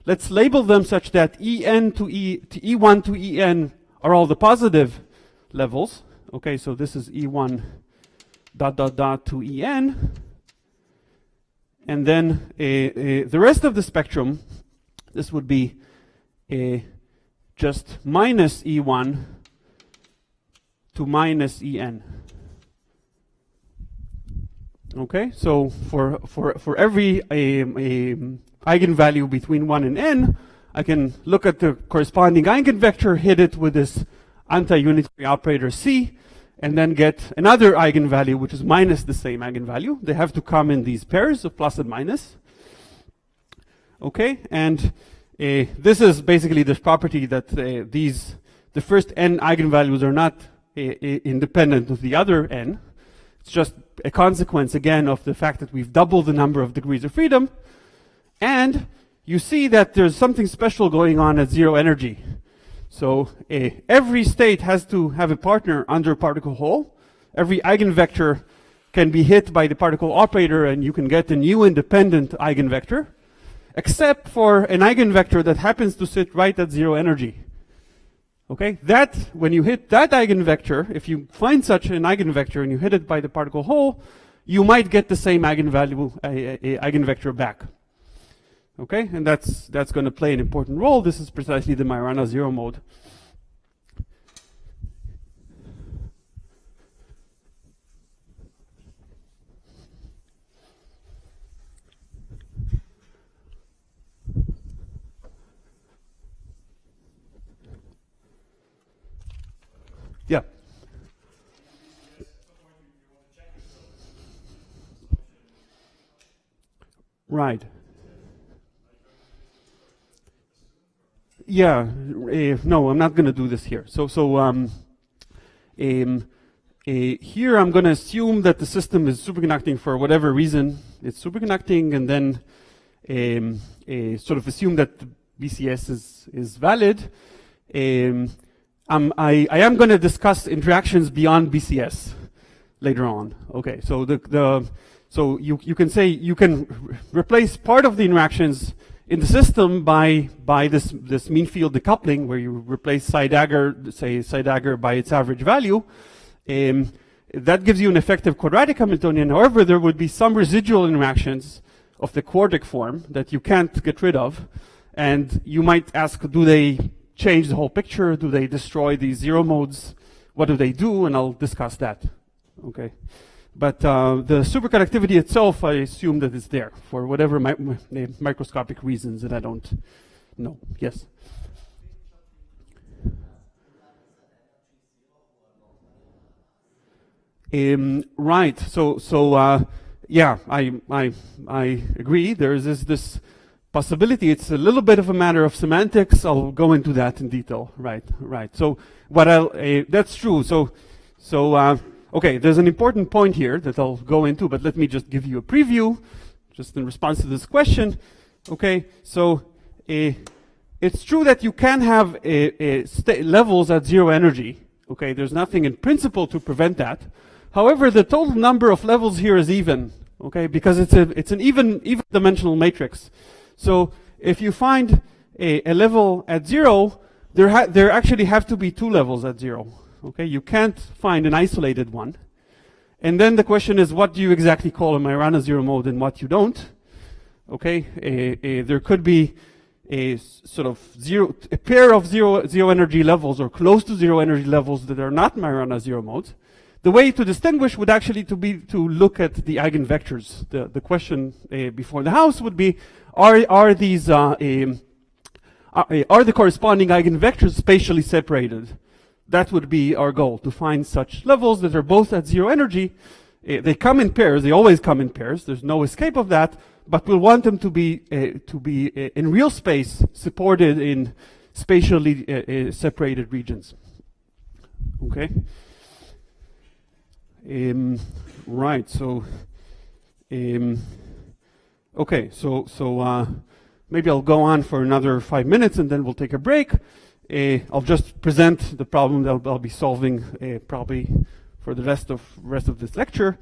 Let's label them such that En to E1 to En are all the positive levels. Okay, so this is E1 ... to En. And then the rest of the spectrum, this would be just minus E1 to minus En. Okay, so for every eigenvalue between 1 and n, I can look at the corresponding eigenvector, hit it with this anti-unitary operator C, and then get another eigenvalue which is minus the same eigenvalue. They have to come in these pairs of plus and minus. Okay, and this is basically this property that the first n eigenvalues are not independent of the other n. It's just a consequence, again, of the fact that we've doubled the number of degrees of freedom. And you see that there's something special going on at zero energy. So every state has to have a partner under particle hole. Every eigenvector can be hit by the particle operator, and you can get a new independent eigenvector, except for an eigenvector that happens to sit right at zero energy. Okay, that, when you hit that eigenvector, if you find such an eigenvector and you hit it by the particle hole, you might get the same eigenvalue, eigenvector back. Okay, and that's going to play an important role. This is precisely the Majorana zero mode. Yeah. Right. Yeah, no, I'm not going to do this here. Here I'm going to assume that the system is superconducting for whatever reason it's superconducting, and then sort of assume that the BCS is valid. I am going to discuss interactions beyond BCS later on. Okay, so so you can say you can replace part of the interactions in the system by this mean field decoupling, where you replace psi dagger, say psi dagger by its average value. That gives you an effective quadratic Hamiltonian. However, there would be some residual interactions of the quartic form that you can't get rid of. And you might ask, do they change the whole picture? Do they destroy these zero modes? What do they do? And I'll discuss that. Okay. But the superconductivity itself, I assume that it's there for whatever microscopic reasons that I don't know. Yes? Right. So yeah, I agree. There is this possibility. It's a little bit of a matter of semantics. I'll go into that in detail. Right. So that's true. Okay, there's an important point here that I'll go into, but let me just give you a preview, just in response to this question. Okay, so it's true that you can have levels at zero energy. Okay, there's nothing in principle to prevent that. However, the total number of levels here is even. Okay, because it's an even dimensional matrix. So if you find a level at zero, there actually have to be two levels at zero. Okay, you can't find an isolated one. And then the question is, what do you exactly call a Majorana zero mode and what you don't? Okay, there could be a sort of a pair of zero energy levels or close to zero energy levels that are not Majorana zero modes. The way to distinguish would actually to look at the eigenvectors. The question before the house would be, are the corresponding eigenvectors spatially separated? That would be our goal, to find such levels that are both at zero energy. They come in pairs. They always come in pairs. There's no escape of that. But we'll want them to be in real space, supported in spatially separated regions. Okay. Right. So. Okay. So maybe I'll go on for another 5 minutes, and then we'll take a break. I'll just present the problem that I'll be solving probably for the rest of this lecture.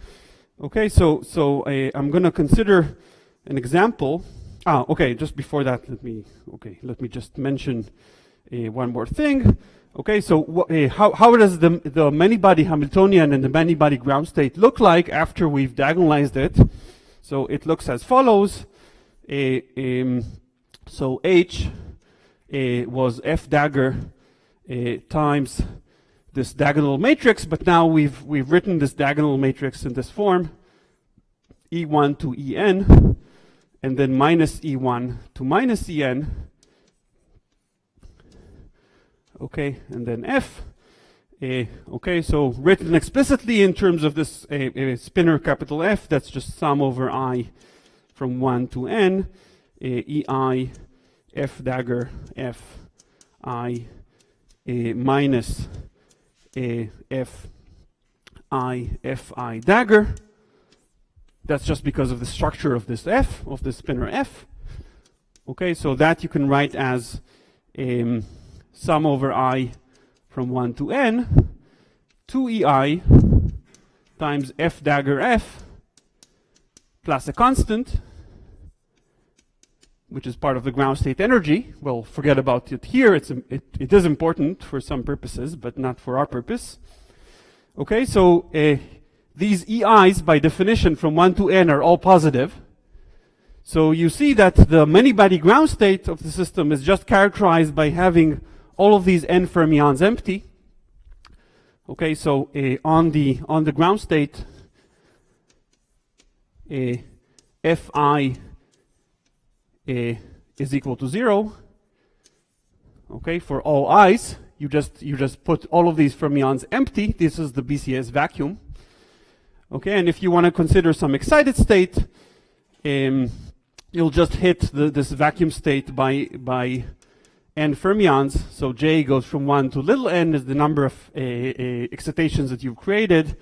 Okay, so I'm going to consider an example. Okay, just before that, let me just mention one more thing. Okay, so how does the many-body Hamiltonian and the many-body ground state look like after we've diagonalized it? So it looks as follows. So H was F dagger times this diagonal matrix, but now we've written this diagonal matrix in this form, E1 to En, and then minus E1 to minus En. Okay, and then F. Okay, so written explicitly in terms of this spinor capital F, that's just sum over I from 1 to N, EI F dagger F I minus F I dagger. That's just because of the structure of this F, of the spinor F. Okay, so that you can write as sum over I from 1 to N, 2EI times F dagger F plus a constant, which is part of the ground state energy. Well, forget about it here. It is important for some purposes, but not for our purpose. Okay, so these EIs, by definition, from 1 to N are all positive. So you see that the many-body ground state of the system is just characterized by having all of these N fermions empty. Okay, so on the ground state, Fi is equal to 0. Okay, for all i's, you just put all of these fermions empty. This is the BCS vacuum. Okay, and if you want to consider some excited state, you'll just hit this vacuum state by N fermions. So J goes from 1 to little n is the number of excitations that you've created.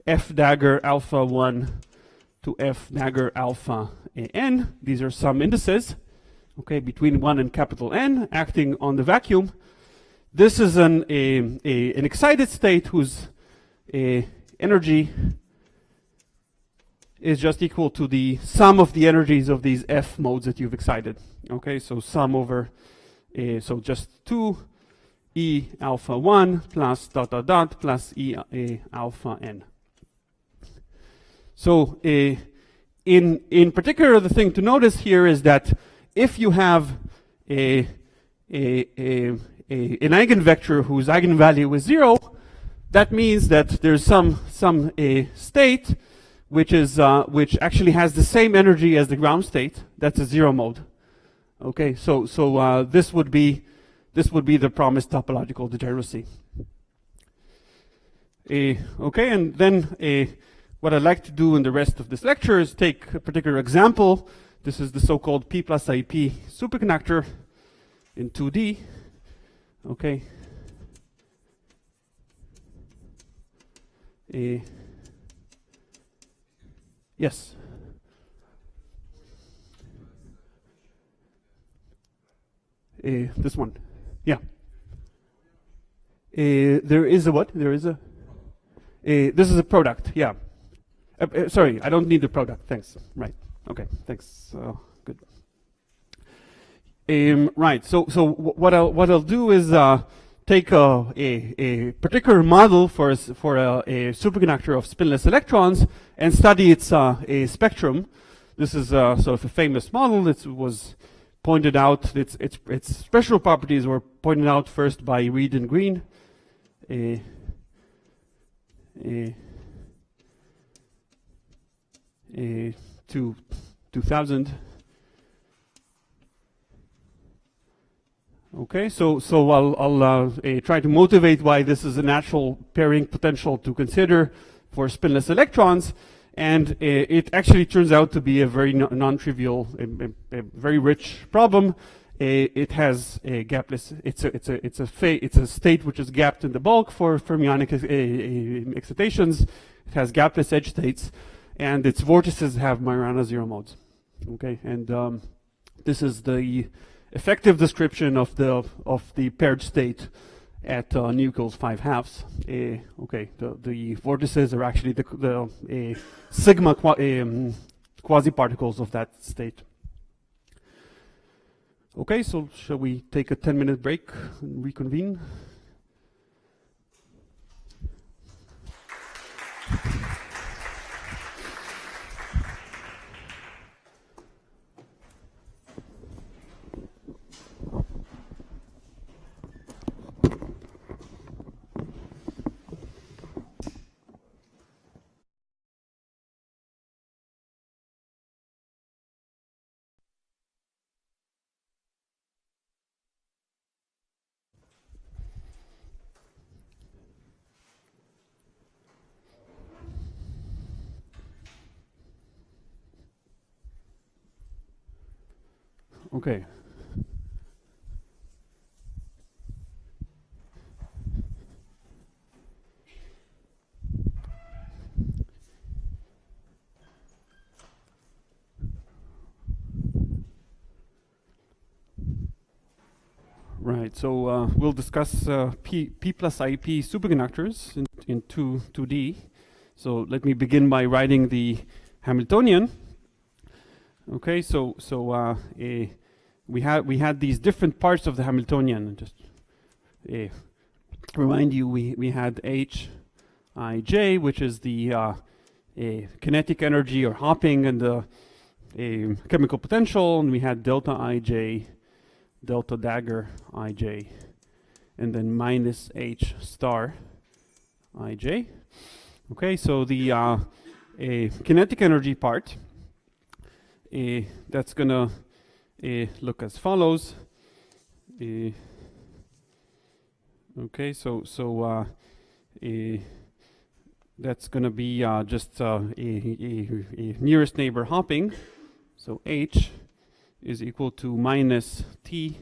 F dagger alpha 1 to F dagger alpha n. These are some indices, okay, between 1 and capital N acting on the vacuum. This is an excited state whose energy is just equal to the sum of the energies of these F modes that you've excited. Okay, so sum over, so just 2 E alpha 1 plus dot dot dot plus E alpha n. So in particular, the thing to notice here is that if you have an eigenvector whose eigenvalue is 0, that means that there's some state which actually has the same energy as the ground state. That's a 0 mode. Okay, so this would be the promised topological degeneracy. Okay, and then what I'd like to do in the rest of this lecture is take a particular example. This is the so-called P plus IP superconductor in 2D. Okay. Yes. This one. Yeah. There is a what? There is a. This is a product. Yeah. Sorry, I don't need the product. Thanks. Right. Okay. Thanks. Good. Right. So what I'll do is take a particular model for a superconductor of spinless electrons and study its spectrum. This is sort of a famous model. It was pointed out. Its special properties were pointed out first by Reed and Green. 2000. Okay, so I'll try to motivate why this is a natural pairing potential to consider for spinless electrons, and it actually turns out to be a very non-trivial, a very rich problem. It has a gapless. It's a state which is gapped in the bulk for fermionic excitations. It has gapless edge states, and its vortices have Majorana 0 modes. Okay, and this is the effective description of the paired state at nu equals 5/2. Okay, the vortices are actually the sigma quasi-particles of that state. Okay, so shall we take a 10-minute break and reconvene? Okay. Right, so we'll discuss P plus IP superconductors in 2D. So let me begin by writing the Hamiltonian. Okay, so we had these different parts of the Hamiltonian. Just remind you, we had Hij, which is the kinetic energy or hopping and the chemical potential, and we had delta Ij, delta dagger Ij, and then minus H star Ij. Okay, so the kinetic energy part, that's gonna look as follows. Okay, so that's gonna be just a nearest neighbor hopping. So H is equal to minus T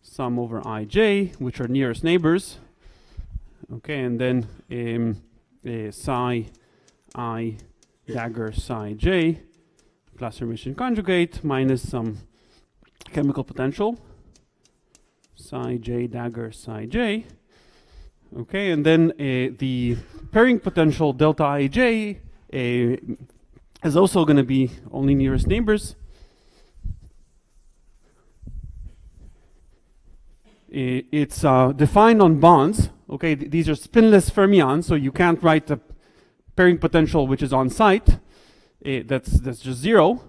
sum over Ij, which are nearest neighbors. Okay, and then psi I dagger psi j plus emission conjugate minus some chemical potential psi j dagger psi j. Okay, and then the pairing potential delta Ij is also going to be only nearest neighbors. It's defined on bonds. Okay, these are spinless fermions, so you can't write the pairing potential which is on site. That's just zero.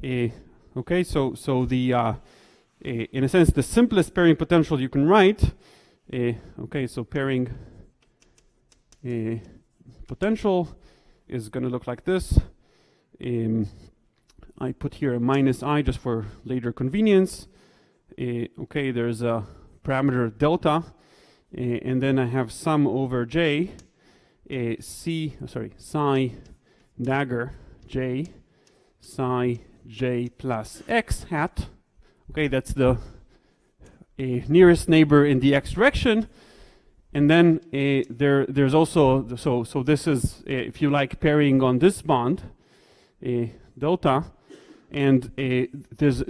Okay, so the in a sense the simplest pairing potential you can write. Okay, so pairing potential is going to look like this. I put here a minus I just for later convenience. Okay, there's a parameter delta, and then I have sum over j, psi dagger j, psi j plus x hat. Okay, that's the nearest neighbor in the x direction, and then there's also so this is if you like pairing on this bond, delta. And there's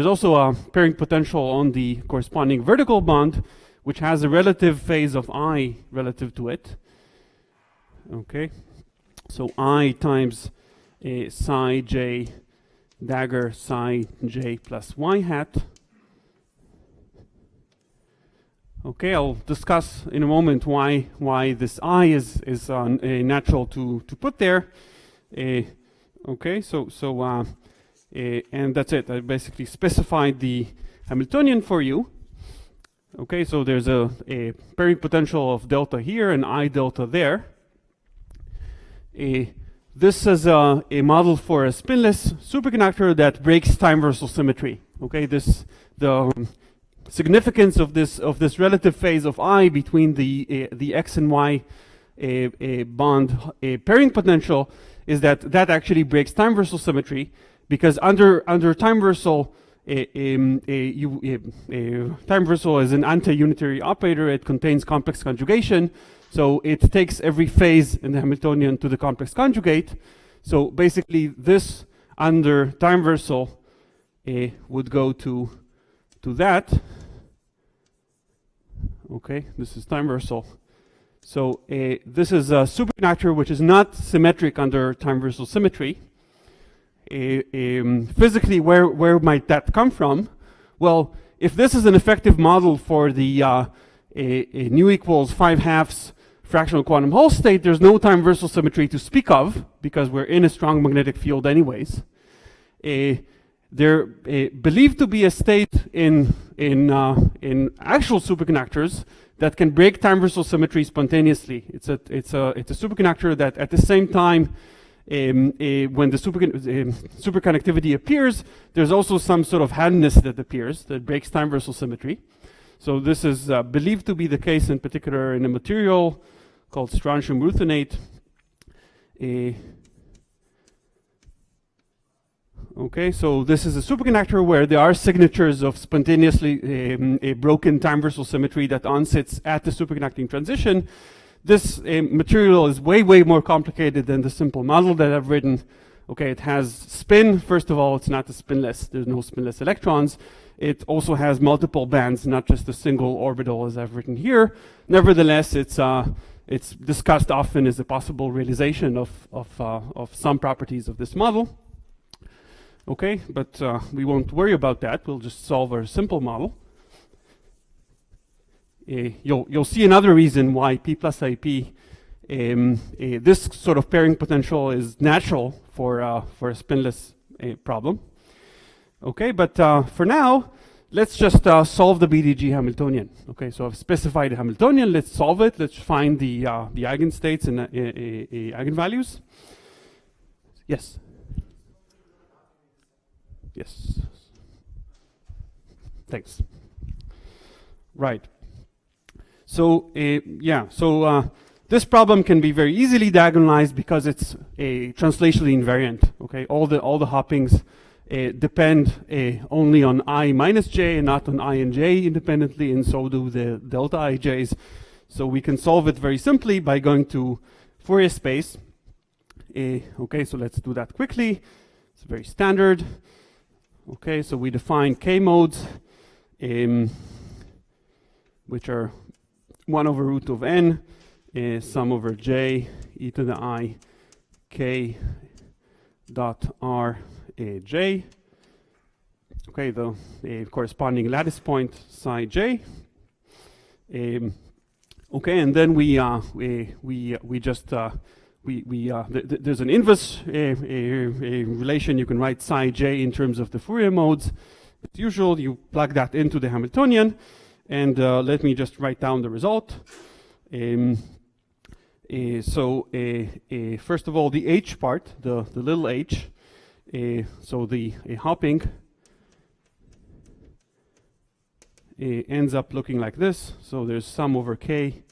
also a pairing potential on the corresponding vertical bond, which has a relative phase of I relative to it. Okay, so I times psi j dagger psi j plus y hat. Okay, I'll discuss in a moment why this I is natural to put there. Okay, so and that's it. I basically specified the Hamiltonian for you. Okay, so there's a pairing potential of delta here and I delta there. This is a model for a spinless superconductor that breaks time-versal symmetry. Okay, the significance of this relative phase of I between the x and y bond pairing potential is that actually breaks time-versal symmetry, because under time-versal, time-versal is an anti-unitary operator. It contains complex conjugation, so it takes every phase in the Hamiltonian to the complex conjugate. So basically, this under time-versal would go to that. Okay, this is time-versal. So this is a superconductor which is not symmetric under time-versal symmetry. Physically, where might that come from? Well, if this is an effective model for the nu equals 5/2 fractional quantum Hall state, there's no time-versal symmetry to speak of, because we're in a strong magnetic field anyways. They're believed to be a state in actual superconductors that can break time-versal symmetry spontaneously. It's a superconductor that at the same time, when the superconductivity appears, there's also some sort of handness that appears that breaks time-versal symmetry. So this is believed to be the case in particular in a material called strontium ruthenate. Okay, so this is a superconductor where there are signatures of spontaneously a broken time-versal symmetry that onsits at the superconducting transition. This material is way, way more complicated than the simple model that I've written. Okay, it has spin. First of all, it's not a spinless. There's no spinless electrons. It also has multiple bands, not just a single orbital as I've written here. Nevertheless, it's discussed often as a possible realization of some properties of this model. Okay, but we won't worry about that. We'll just solve our simple model. You'll see another reason why P plus IP, this sort of pairing potential is natural for a spinless problem. Okay, but for now, let's just solve the BDG Hamiltonian. Okay, so I've specified a Hamiltonian. Let's solve it. Let's find the eigenstates and eigenvalues. Yes. Yes. Thanks. Right. So this problem can be very easily diagonalized because it's translationally invariant. Okay, all the hoppings depend only on I minus j and not on I and j independently, and so do the delta ij's. So we can solve it very simply by going to Fourier space. Okay, so let's do that quickly. It's very standard. Okay, so we define k modes, which are 1 over root of n, sum over j e to the I k dot r j. Okay, the corresponding lattice point psi j. Okay, and then there's an inverse relation. You can write psi j in terms of the Fourier modes. As usual, you plug that into the Hamiltonian, and let me just write down the result. First of all, the h part, the little h, so the hopping ends up looking like this. So there's sum over k,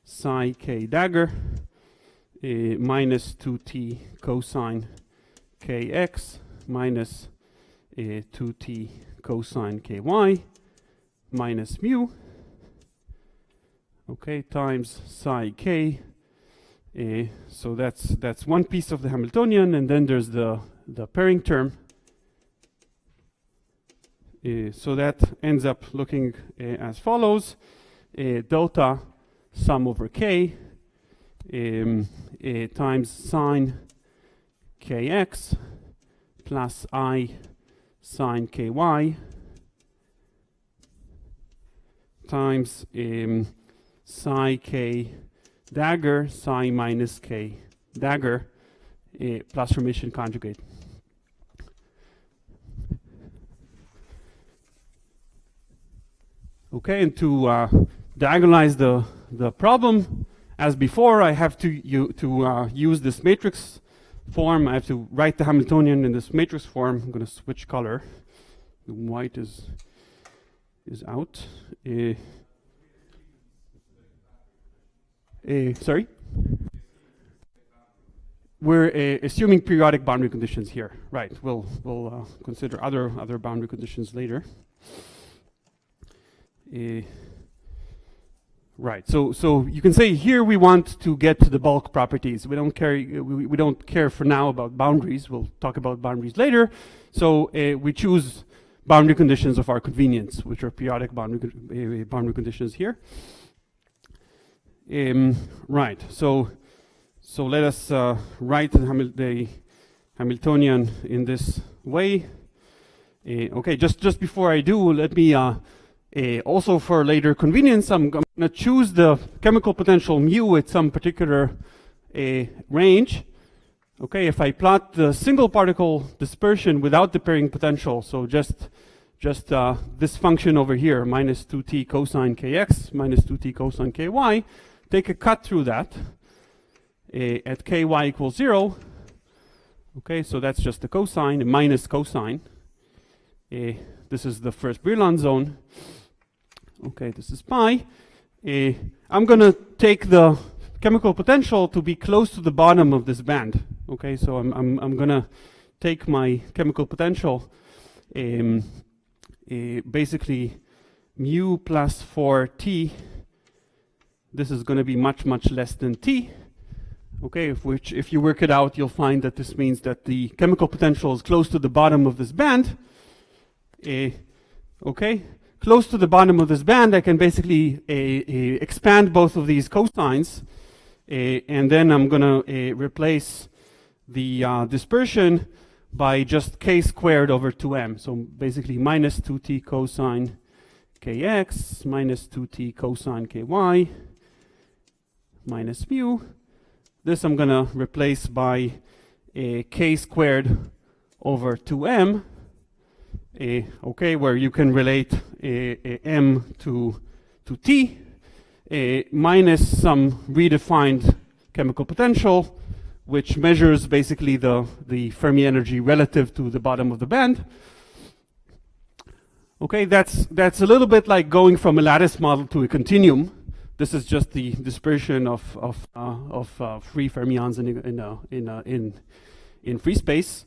psi k dagger, minus 2t cosine kx minus 2t cosine ky minus mu, okay, times psi k. So that's one piece of the Hamiltonian, and then there's the pairing term. So that ends up looking as follows: delta sum over k times sine kx plus I sine ky times psi k dagger psi minus k dagger plus remission conjugate. Okay, and to diagonalize the problem, as before, I have to use this matrix form. I have to write the Hamiltonian in this matrix form. I'm going to switch color. The white is out. Sorry? We're assuming periodic boundary conditions here. Right. We'll consider other boundary conditions later. Right. So you can say here we want to get to the bulk properties. We don't care for now about boundaries. We'll talk about boundaries later. So we choose boundary conditions of our convenience, which are periodic boundary conditions here. Right. So let us write the Hamiltonian in this way. Okay. Just before I do, let me also, for later convenience, I'm going to choose the chemical potential mu at some particular range. Okay, if I plot the single particle dispersion without the pairing potential, so just this function over here, minus 2t cosine kx, minus 2t cosine ky, take a cut through that at ky equals 0. Okay, so that's just the cosine, a minus cosine. This is the first Brillouin zone. Okay, this is pi. I'm going to take the chemical potential to be close to the bottom of this band. Okay, so I'm gonna take my chemical potential, basically mu plus 4t. This is going to be much less than t. Okay, if you work it out, you'll find that this means that the chemical potential is close to the bottom of this band. Okay, close to the bottom of this band, I can basically expand both of these cosines, and then I'm going to replace the dispersion by just k squared over 2m. So basically minus 2t cosine kx minus 2t cosine ky minus mu. This I'm going to replace by k squared over 2m, okay, where you can relate m to t, minus some redefined chemical potential, which measures basically the Fermi energy relative to the bottom of the band. Okay, that's a little bit like going from a lattice model to a continuum. This is just the dispersion of free fermions in free space.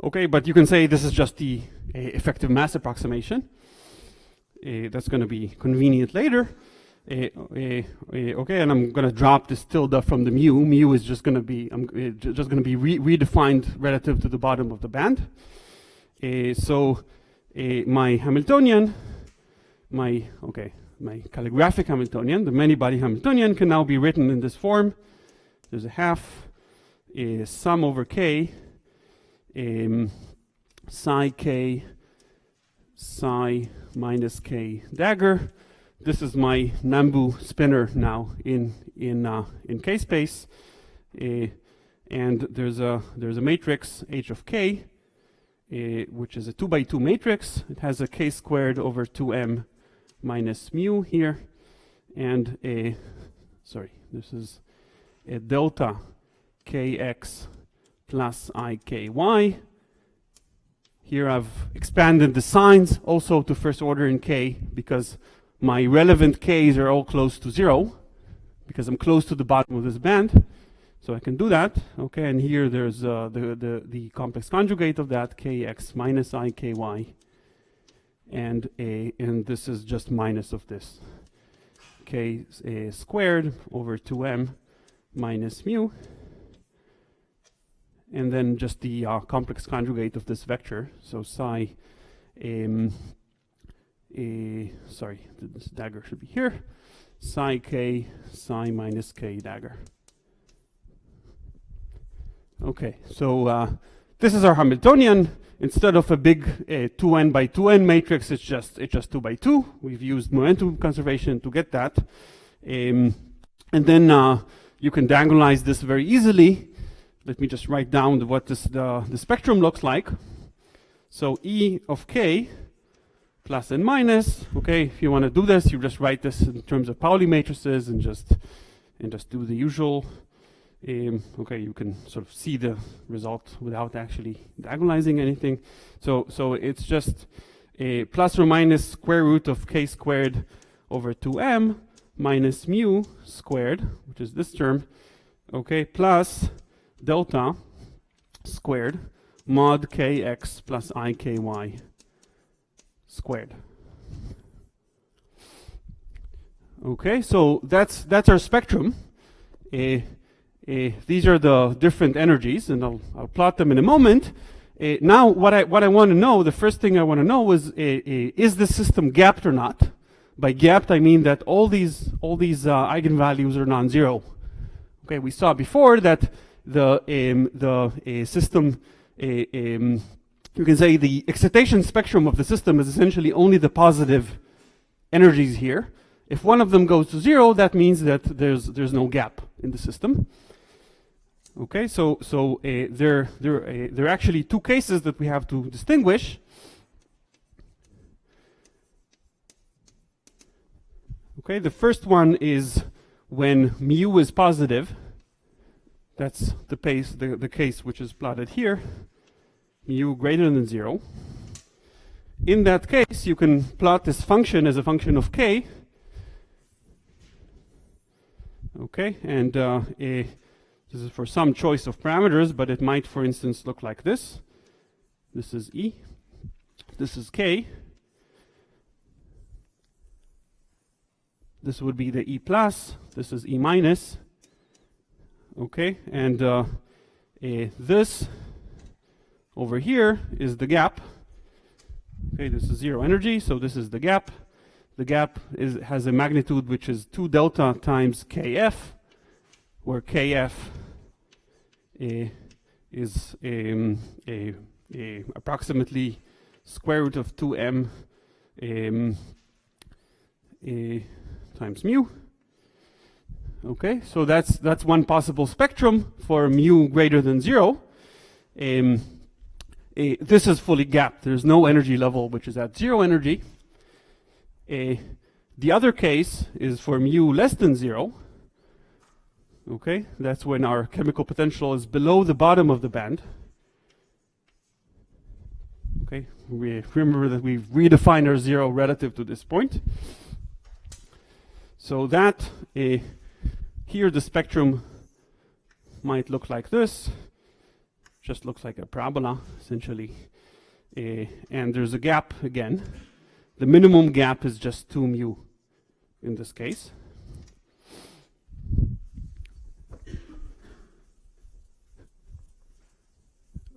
Okay, but you can say this is just the effective mass approximation. That's going to be convenient later. Okay, and I'm going to drop this tilde from the mu. Mu is just going to be redefined relative to the bottom of the band. So my Hamiltonian, my calligraphic Hamiltonian, the many-body Hamiltonian, can now be written in this form. There's a half sum over k, psi k, psi minus k dagger. This is my Nambu spinner now in k space, and there's a matrix H of k, which is a 2 by 2 matrix. It has a k squared over 2m minus mu here, and this is a delta kx plus iky. Here I've expanded the signs also to first order in k, because my relevant k's are all close to 0, because I'm close to the bottom of this band. So I can do that. Okay, and here there's the complex conjugate of that, kx minus iky, and this is just minus of this, k squared over 2m minus mu, and then just the complex conjugate of this vector. So psi, this dagger should be here, psi k, psi minus k dagger. Okay, so this is our Hamiltonian. Instead of a big 2n by 2n matrix, it's just 2 by 2. We've used momentum conservation to get that. And then you can diagonalize this very easily. Let me just write down what the spectrum looks like. So E of k plus and minus. Okay, if you want to do this, you just write this in terms of Pauli matrices and just do the usual. Okay, you can sort of see the result without actually diagonalizing anything. So it's just a plus or minus square root of k squared over 2m minus mu squared, which is this term, okay, plus delta squared mod kx plus iky squared. Okay, so that's our spectrum. These are the different energies, and I'll plot them in a moment. Now, what I want to know, the first thing I want to know is the system gapped or not? By gapped, I mean that all these eigenvalues are non-zero. Okay, we saw before that the system, you can say the excitation spectrum of the system is essentially only the positive energies here. If one of them goes to 0, that means that there's no gap in the system. Okay, so there are actually two cases that we have to distinguish. Okay, the first one is when mu is positive. That's the case which is plotted here. Mu greater than 0. In that case, you can plot this function as a function of k. Okay, and this is for some choice of parameters, but it might, for instance, look like this. This is E, this is K. This would be the E plus, this is E minus. Okay, and this over here is the gap. Okay, this is zero energy, so this is the gap. The gap has a magnitude which is 2 delta times Kf, where Kf is approximately square root of 2m times mu. Okay, so that's one possible spectrum for mu greater than 0. This is fully gapped. There's no energy level which is at 0 energy. The other case is for mu less than 0. Okay, that's when our chemical potential is below the bottom of the band. Okay, we remember that we've redefined our 0 relative to this point. So that here the spectrum might look like this. Just looks like a parabola, essentially. And there's a gap again. The minimum gap is just 2 mu in this case.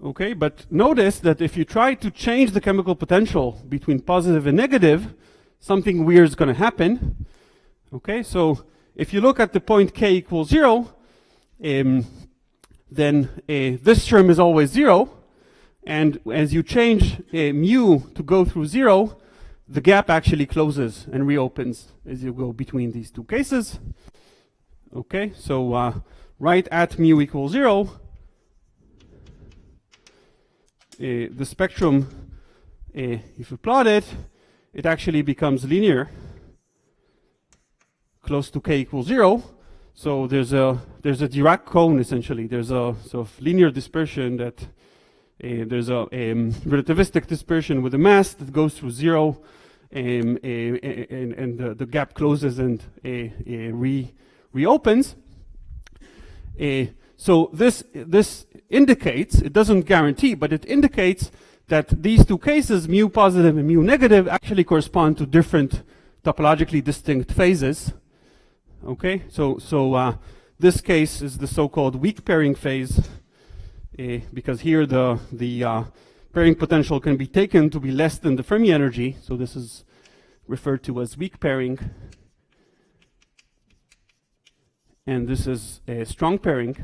Okay, but notice that if you try to change the chemical potential between positive and negative, something weird is going to happen. Okay, so if you look at the point k equals 0, then this term is always 0, and as you change mu to go through 0, the gap actually closes and reopens as you go between these two cases. Okay, so right at mu equals 0, the spectrum, if you plot it, it actually becomes linear, close to k equals 0. So there's a Dirac cone essentially. There's a sort of linear dispersion that there's a relativistic dispersion with a mass that goes through 0, and the gap closes and reopens. So this indicates, it doesn't guarantee, but it indicates that these two cases, mu positive and mu negative, actually correspond to different topologically distinct phases. Okay, so this case is the so-called weak pairing phase, because here the pairing potential can be taken to be less than the Fermi energy, so this is referred to as weak pairing. And this is a strong pairing.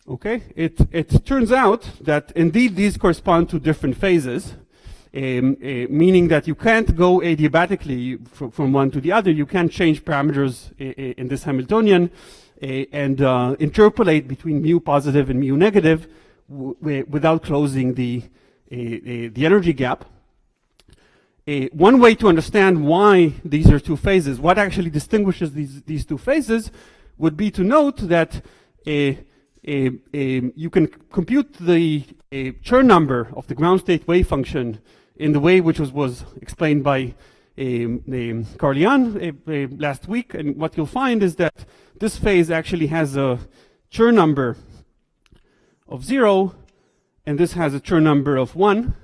Okay, it turns out that indeed these correspond to different phases. Meaning that you can't go adiabatically from one to the other. You can't change parameters in this Hamiltonian and interpolate between mu positive and mu negative without closing the energy gap. One way to understand why these are two phases, what actually distinguishes these two phases, would be to note that you can compute the Chern number of the ground state wave function in the way which was explained by Carlian last week, and what you'll find is that this phase actually has a Chern number of 0, and this has a Chern number of 1.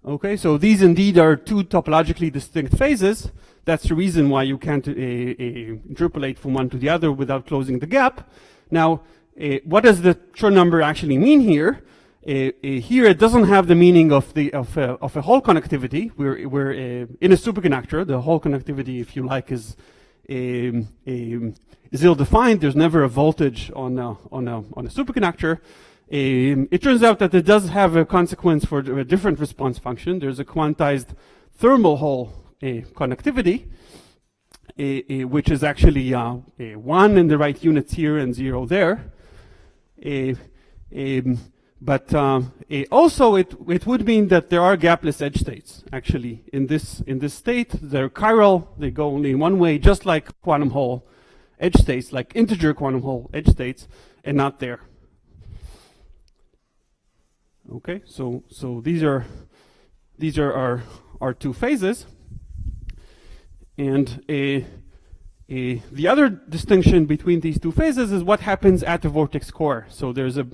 Okay, so these indeed are two topologically distinct phases. That's the reason why you can't interpolate from one to the other without closing the gap. Now, what does the Chern number actually mean here? Here it doesn't have the meaning of a Hall conductivity. We're in a superconductor. The Hall conductivity, if you like, is ill-defined. There's never a voltage on a superconductor. It turns out that it does have a consequence for a different response function. There's a quantized thermal Hall conductivity, which is actually 1 in the right units here and 0 there. But also it would mean that there are gapless edge states actually in this state. They're chiral, they go only in one way, just like quantum Hall edge states, like integer quantum Hall edge states, and not there. Okay, so these are these are our two phases. And the other distinction between these two phases is what happens at the vortex core. So there's a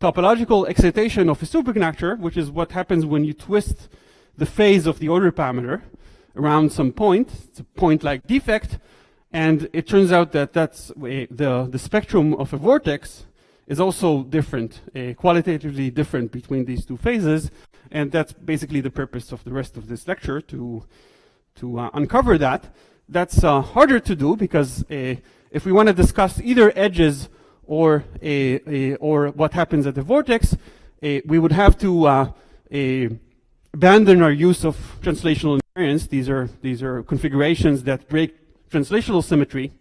topological excitation of a superconductor, which is what happens when you twist the phase of the order parameter around some point. It's a point-like defect, and it turns out that that's the spectrum of a vortex is also different, qualitatively different between these two phases, and that's basically the purpose of the rest of this lecture, to uncover that. That's harder to do because if we want to discuss either edges or what happens at the vortex, we would have to abandon our use of translational invariance. These are configurations that break translational symmetry.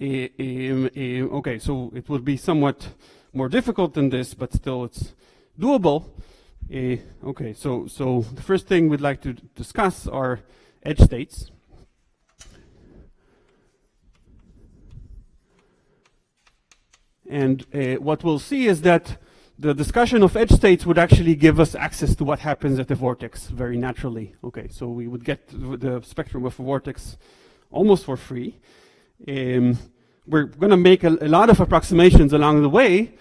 Okay, so it would be somewhat more difficult than this, but still it's doable. Okay, so the first thing we'd like to discuss are edge states. And what we'll see is that the discussion of edge states would actually give us access to what happens at the vortex very naturally. Okay, so we would get the spectrum of a vortex almost for free. We're going to make a lot of approximations along the way.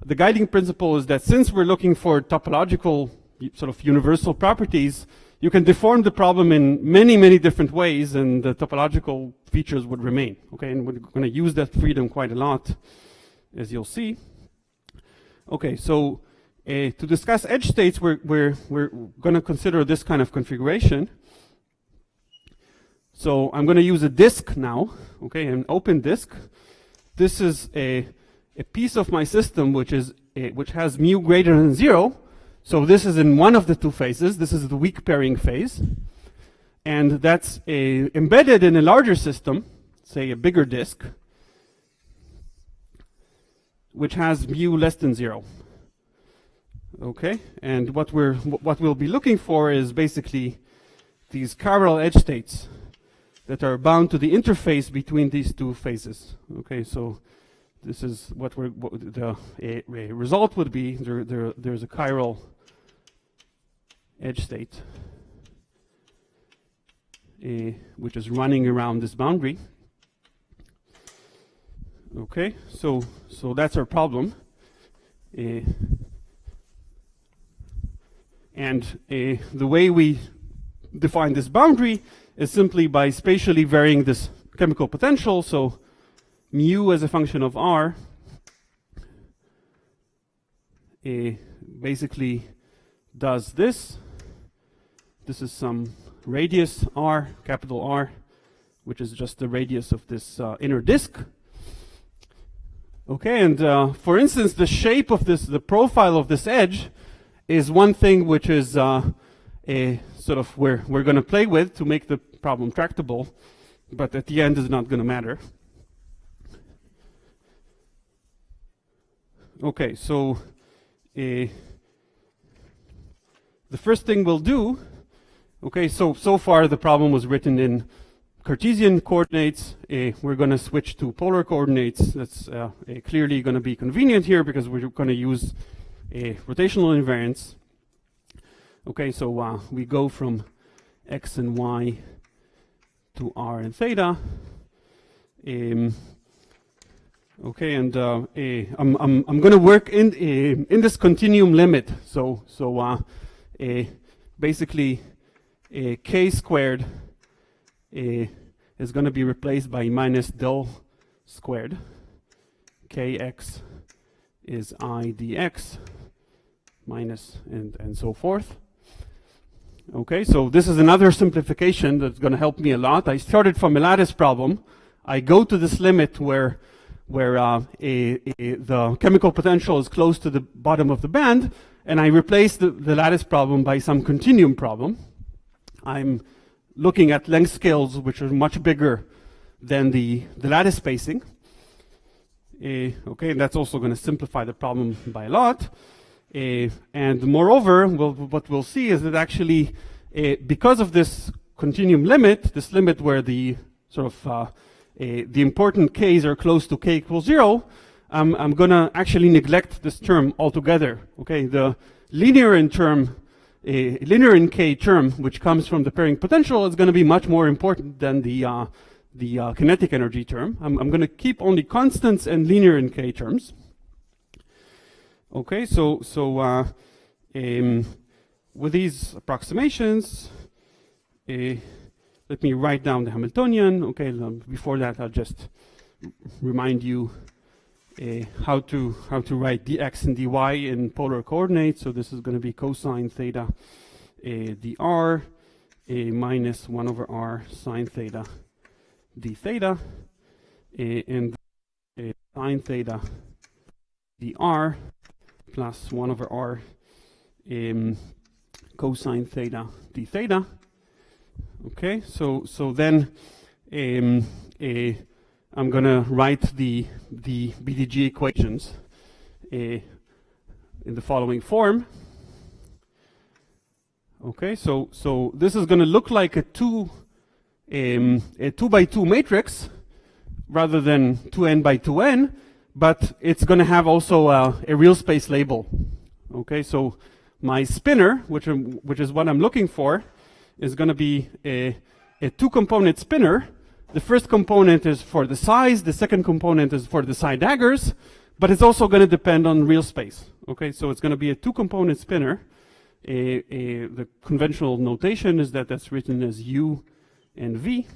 The guiding principle is that since we're looking for topological sort of universal properties, you can deform the problem in many, many different ways, and the topological features would remain. Okay, and we're going to use that freedom quite a lot, as you'll see. Okay, so to discuss edge states, we're going to consider this kind of configuration. So I'm going to use a disk now, okay, an open disk. This is a piece of my system which has mu greater than 0. So this is in one of the two phases. This is the weak pairing phase, and that's embedded in a larger system, say a bigger disk, which has mu less than 0. Okay, and what we'll be looking for is basically these chiral edge states that are bound to the interface between these two phases. Okay, so this is what the result would be. There's a chiral edge state which is running around this boundary. Okay, so that's our problem. And the way we define this boundary is simply by spatially varying this chemical potential. So mu as a function of r basically does this. This is some radius r, capital R, which is just the radius of this inner disk. Okay, and for instance, the shape of this, the profile of this edge is one thing which is a sort of where we're going to play with to make the problem tractable, but at the end is not going to matter. Okay, so the first thing we'll do, okay, so far the problem was written in Cartesian coordinates. We're going to switch to polar coordinates. That's clearly going to be convenient here because we're going to use a rotational invariance. Okay, so we go from x and y to r and theta. Okay, and I'm going to work in this continuum limit. So basically, k squared is going to be replaced by minus del squared. Kx is I dx minus and so forth. Okay, so this is another simplification that's going to help me a lot. I started from a lattice problem. I go to this limit where the chemical potential is close to the bottom of the band, and I replace the lattice problem by some continuum problem. I'm looking at length scales which are much bigger than the lattice spacing. Okay, and that's also going to simplify the problem by a lot. And moreover, what we'll see is that actually, because of this continuum limit, this limit where the sort of the important k's are close to k equals 0, I'm going to actually neglect this term altogether. Okay, the linear in term linear in k term, which comes from the pairing potential, is going to be much more important than the kinetic energy term. I'm going to keep only constants and linear in k terms. Okay, so with these approximations, let me write down the Hamiltonian. Okay, before that, I'll just remind you how to write dx and dy in polar coordinates. So this is going to be cosine theta dr minus 1 over r sine theta d theta, and sine theta dr plus 1 over r cosine theta d theta. Okay, so then I'm going to write the BDG equations in the following form. Okay, so this is going to look like a 2 by 2 matrix rather than 2n by 2n, but it's going to have also a real space label. Okay, so my spinner, which is what I'm looking for, is going to be a 2-component spinner. The first component is for the size, the second component is for the side daggers, but it's also going to depend on real space. Okay, so it's going to be a 2-component spinner. The conventional notation is that that's written as u and v,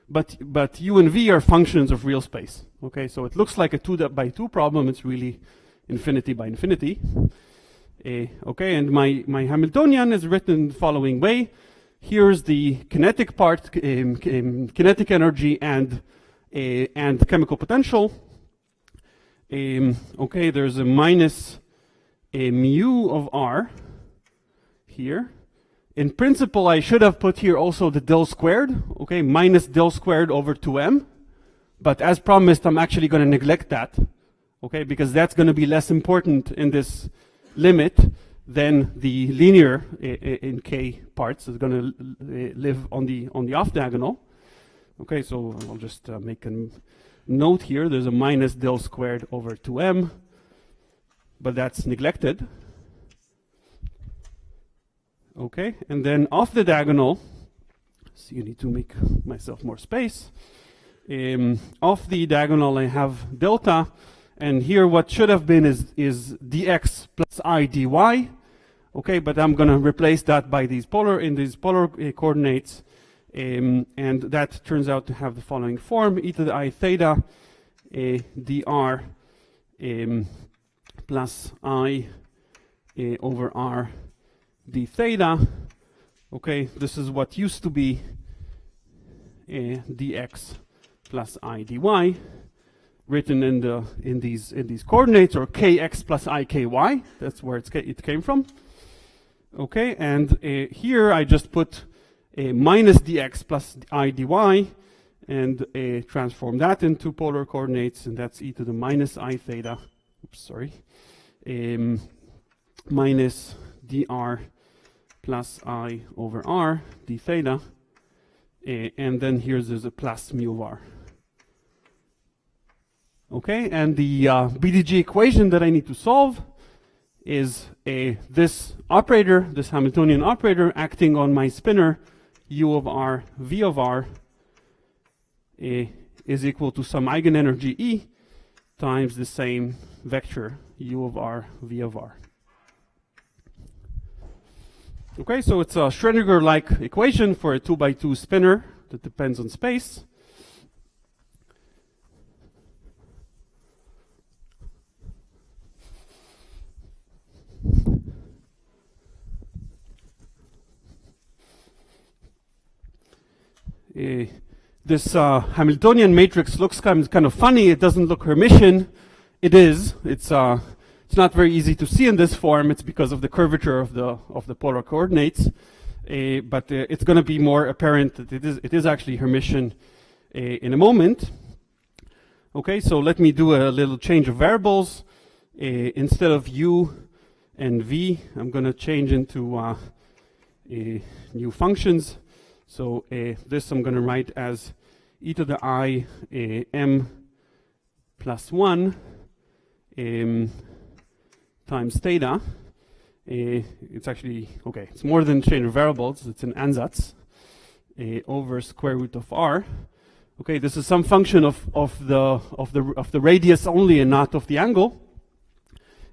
but u and v are functions of real space. Okay, so it looks like a 2 by 2 problem. It's really infinity by infinity. Okay, and my Hamiltonian is written the following way. Here's the kinetic part, kinetic energy and chemical potential. Okay, there's a minus mu of r here. In principle, I should have put here also the del squared, okay, minus del squared over 2m. But as promised, I'm actually going to neglect that, okay, because that's going to be less important in this limit than the linear in k parts is going to live on the off diagonal. Okay, so I'll just make a note here. There's a minus del squared over 2m, but that's neglected. Okay, and then off the diagonal, so you need to make myself more space. Off the diagonal I have delta, and here what should have been is dx plus I dy. Okay, but I'm going to replace that by these polar coordinates, and that turns out to have the following form: e to the I theta dr plus I over r d theta. Okay, this is what used to be dx plus I dy, written in these coordinates, or kx plus I ky. That's where it came from. Okay, and here I just put a minus dx plus I dy and transform that into polar coordinates, and that's e to the minus I theta. Oops, sorry. Minus dr plus I over r d theta, and then there's a plus mu of r. Okay, and the BDG equation that I need to solve is this operator, this Hamiltonian operator, acting on my spinner u of r v of r is equal to some eigenenergy E times the same vector u of r v of r. Okay, so it's a Schrödinger-like equation for a 2 by 2 spinner that depends on space. This Hamiltonian matrix looks kind of funny. It doesn't look Hermitian. It is. It's not very easy to see in this form. It's because of the curvature of the polar coordinates. But it's going to be more apparent that it is actually Hermitian in a moment. Okay, so let me do a little change of variables. Instead of u and v, I'm going to change into new functions. So this I'm going to write as e to the I m plus 1 times theta, it's actually, okay, it's more than change of variables, it's an ansatz over square root of r. Okay, this is some function of the radius only and not of the angle.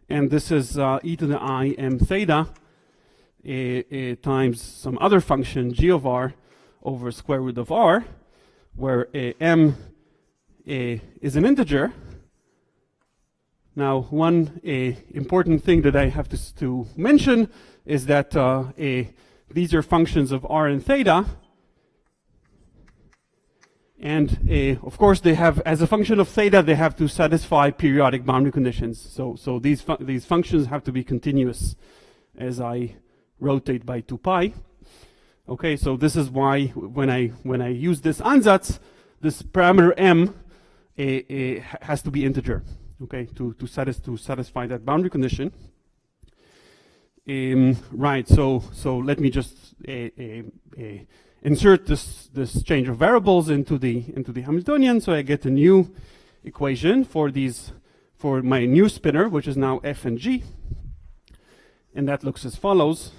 And this is e to the I m theta times some other function g of r over square root of r, where m is an integer. Now, one important thing that I have to mention is that these are functions of r and theta. And of course, they have, as a function of theta, they have to satisfy periodic boundary conditions. So these functions have to be continuous as I rotate by 2 pi. Okay, so this is why when I use this ansatz, this parameter m has to be integer. Okay, to satisfy that boundary condition. Right. So let me just insert this change of variables into the Hamiltonian, so I get a new equation for my new spinner, which is now f and g, and that looks as follows.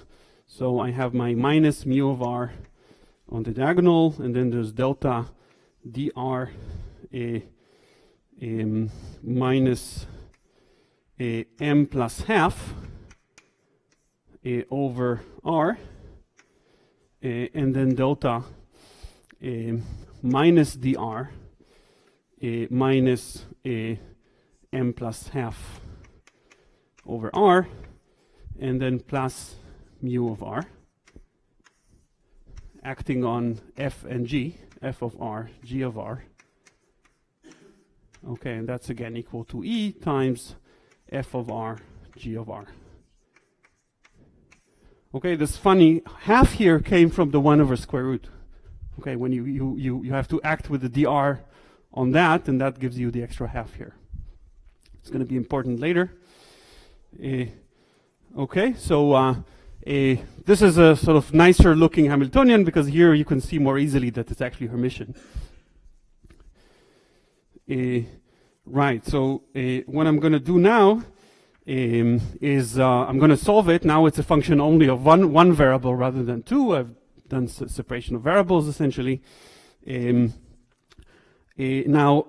So I have my minus mu of r on the diagonal, and then there's delta dr minus m plus half over r. And then delta minus dr minus m plus half over r, and then plus mu of r, acting on f and g, f of r, g of r. Okay, and that's again equal to E times f of r, g of r. Okay, this funny half here came from the 1 over square root. Okay, when you have to act with the dr on that, and that gives you the extra half here. It's going to be important later. Okay, so this is a sort of nicer looking Hamiltonian, because here you can see more easily that it's actually Hermitian. Right, so what I'm going to do now is I'm going to solve it. Now it's a function only of one variable rather than two. I've done separation of variables essentially. Now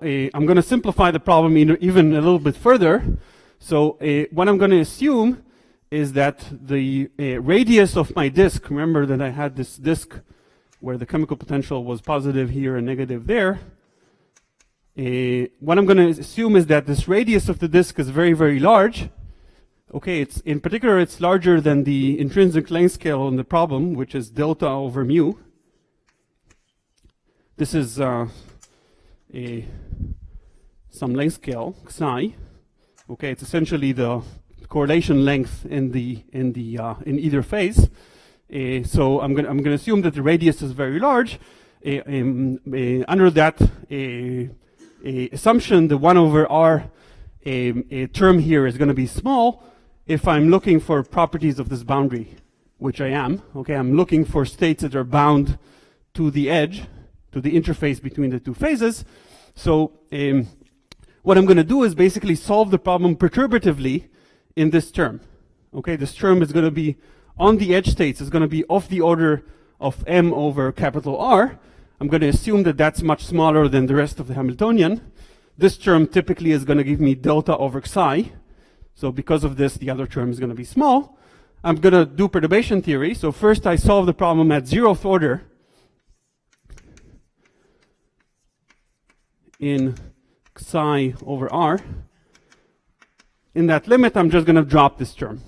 I'm going to simplify the problem even a little bit further. So what I'm going to assume is that the radius of my disk, remember that I had this disk where the chemical potential was positive here and negative there. What I'm going to assume is that this radius of the disk is very, very large. Okay, in particular, it's larger than the intrinsic length scale on the problem, which is delta over mu. This is some length scale, psi. Okay, it's essentially the correlation length in either phase. So I'm going to assume that the radius is very large. Under that assumption, the 1 over r term here is going to be small. If I'm looking for properties of this boundary, which I am, okay, I'm looking for states that are bound to the edge, to the interface between the two phases. So what I'm going to do is basically solve the problem perturbatively in this term. Okay, this term is going to be on the edge states, is going to be of the order of m over capital R. I'm going to assume that that's much smaller than the rest of the Hamiltonian. This term typically is going to give me delta over psi. So because of this, the other term is going to be small. I'm going to do perturbation theory. So first I solve the problem at 0th order in psi over r. In that limit, I'm just going to drop this term.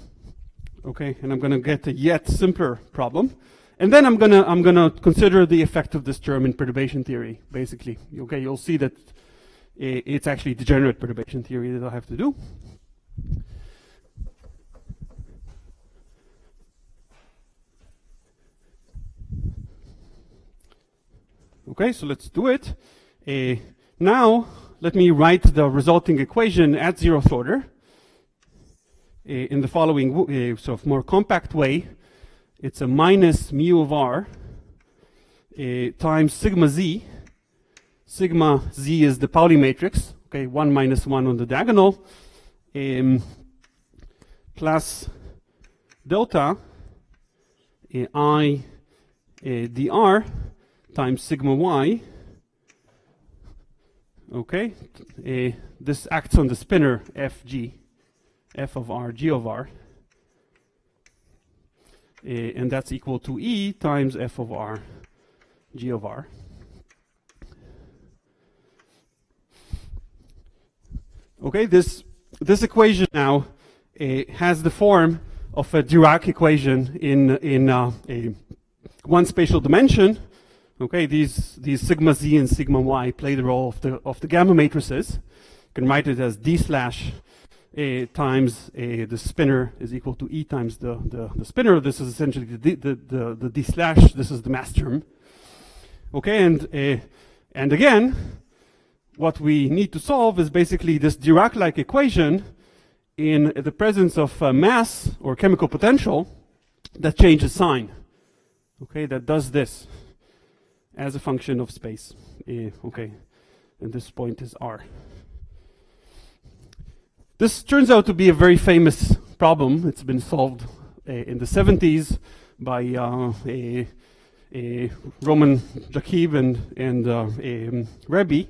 Okay, and I'm going to get a yet simpler problem. And then I'm gonna consider the effect of this term in perturbation theory, basically. Okay, you'll see that it's actually degenerate perturbation theory that I'll have to do. Okay, so let's do it. Now, let me write the resulting equation at 0th order in the following sort of more compact way. It's a minus mu of r times sigma z. Sigma z is the Pauli matrix. Okay, 1 minus 1 on the diagonal. Plus delta I dr times sigma y. Okay, this acts on the spinner fg, f of r, g of r, and that's equal to E times f of r, g of r. Okay, this equation now has the form of a Dirac equation in a one spatial dimension. Okay, these sigma z and sigma y play the role of the gamma matrices. You can write it as d slash times the spinner is equal to E times the spinner. This is essentially the d slash. This is the mass term. Okay, and again, what we need to solve is basically this Dirac-like equation in the presence of mass or chemical potential that changes sign. Okay, that does this as a function of space. Okay, and this point is R. This turns out to be a very famous problem. It's been solved in the 70s by Roman Jakib and Rebbe.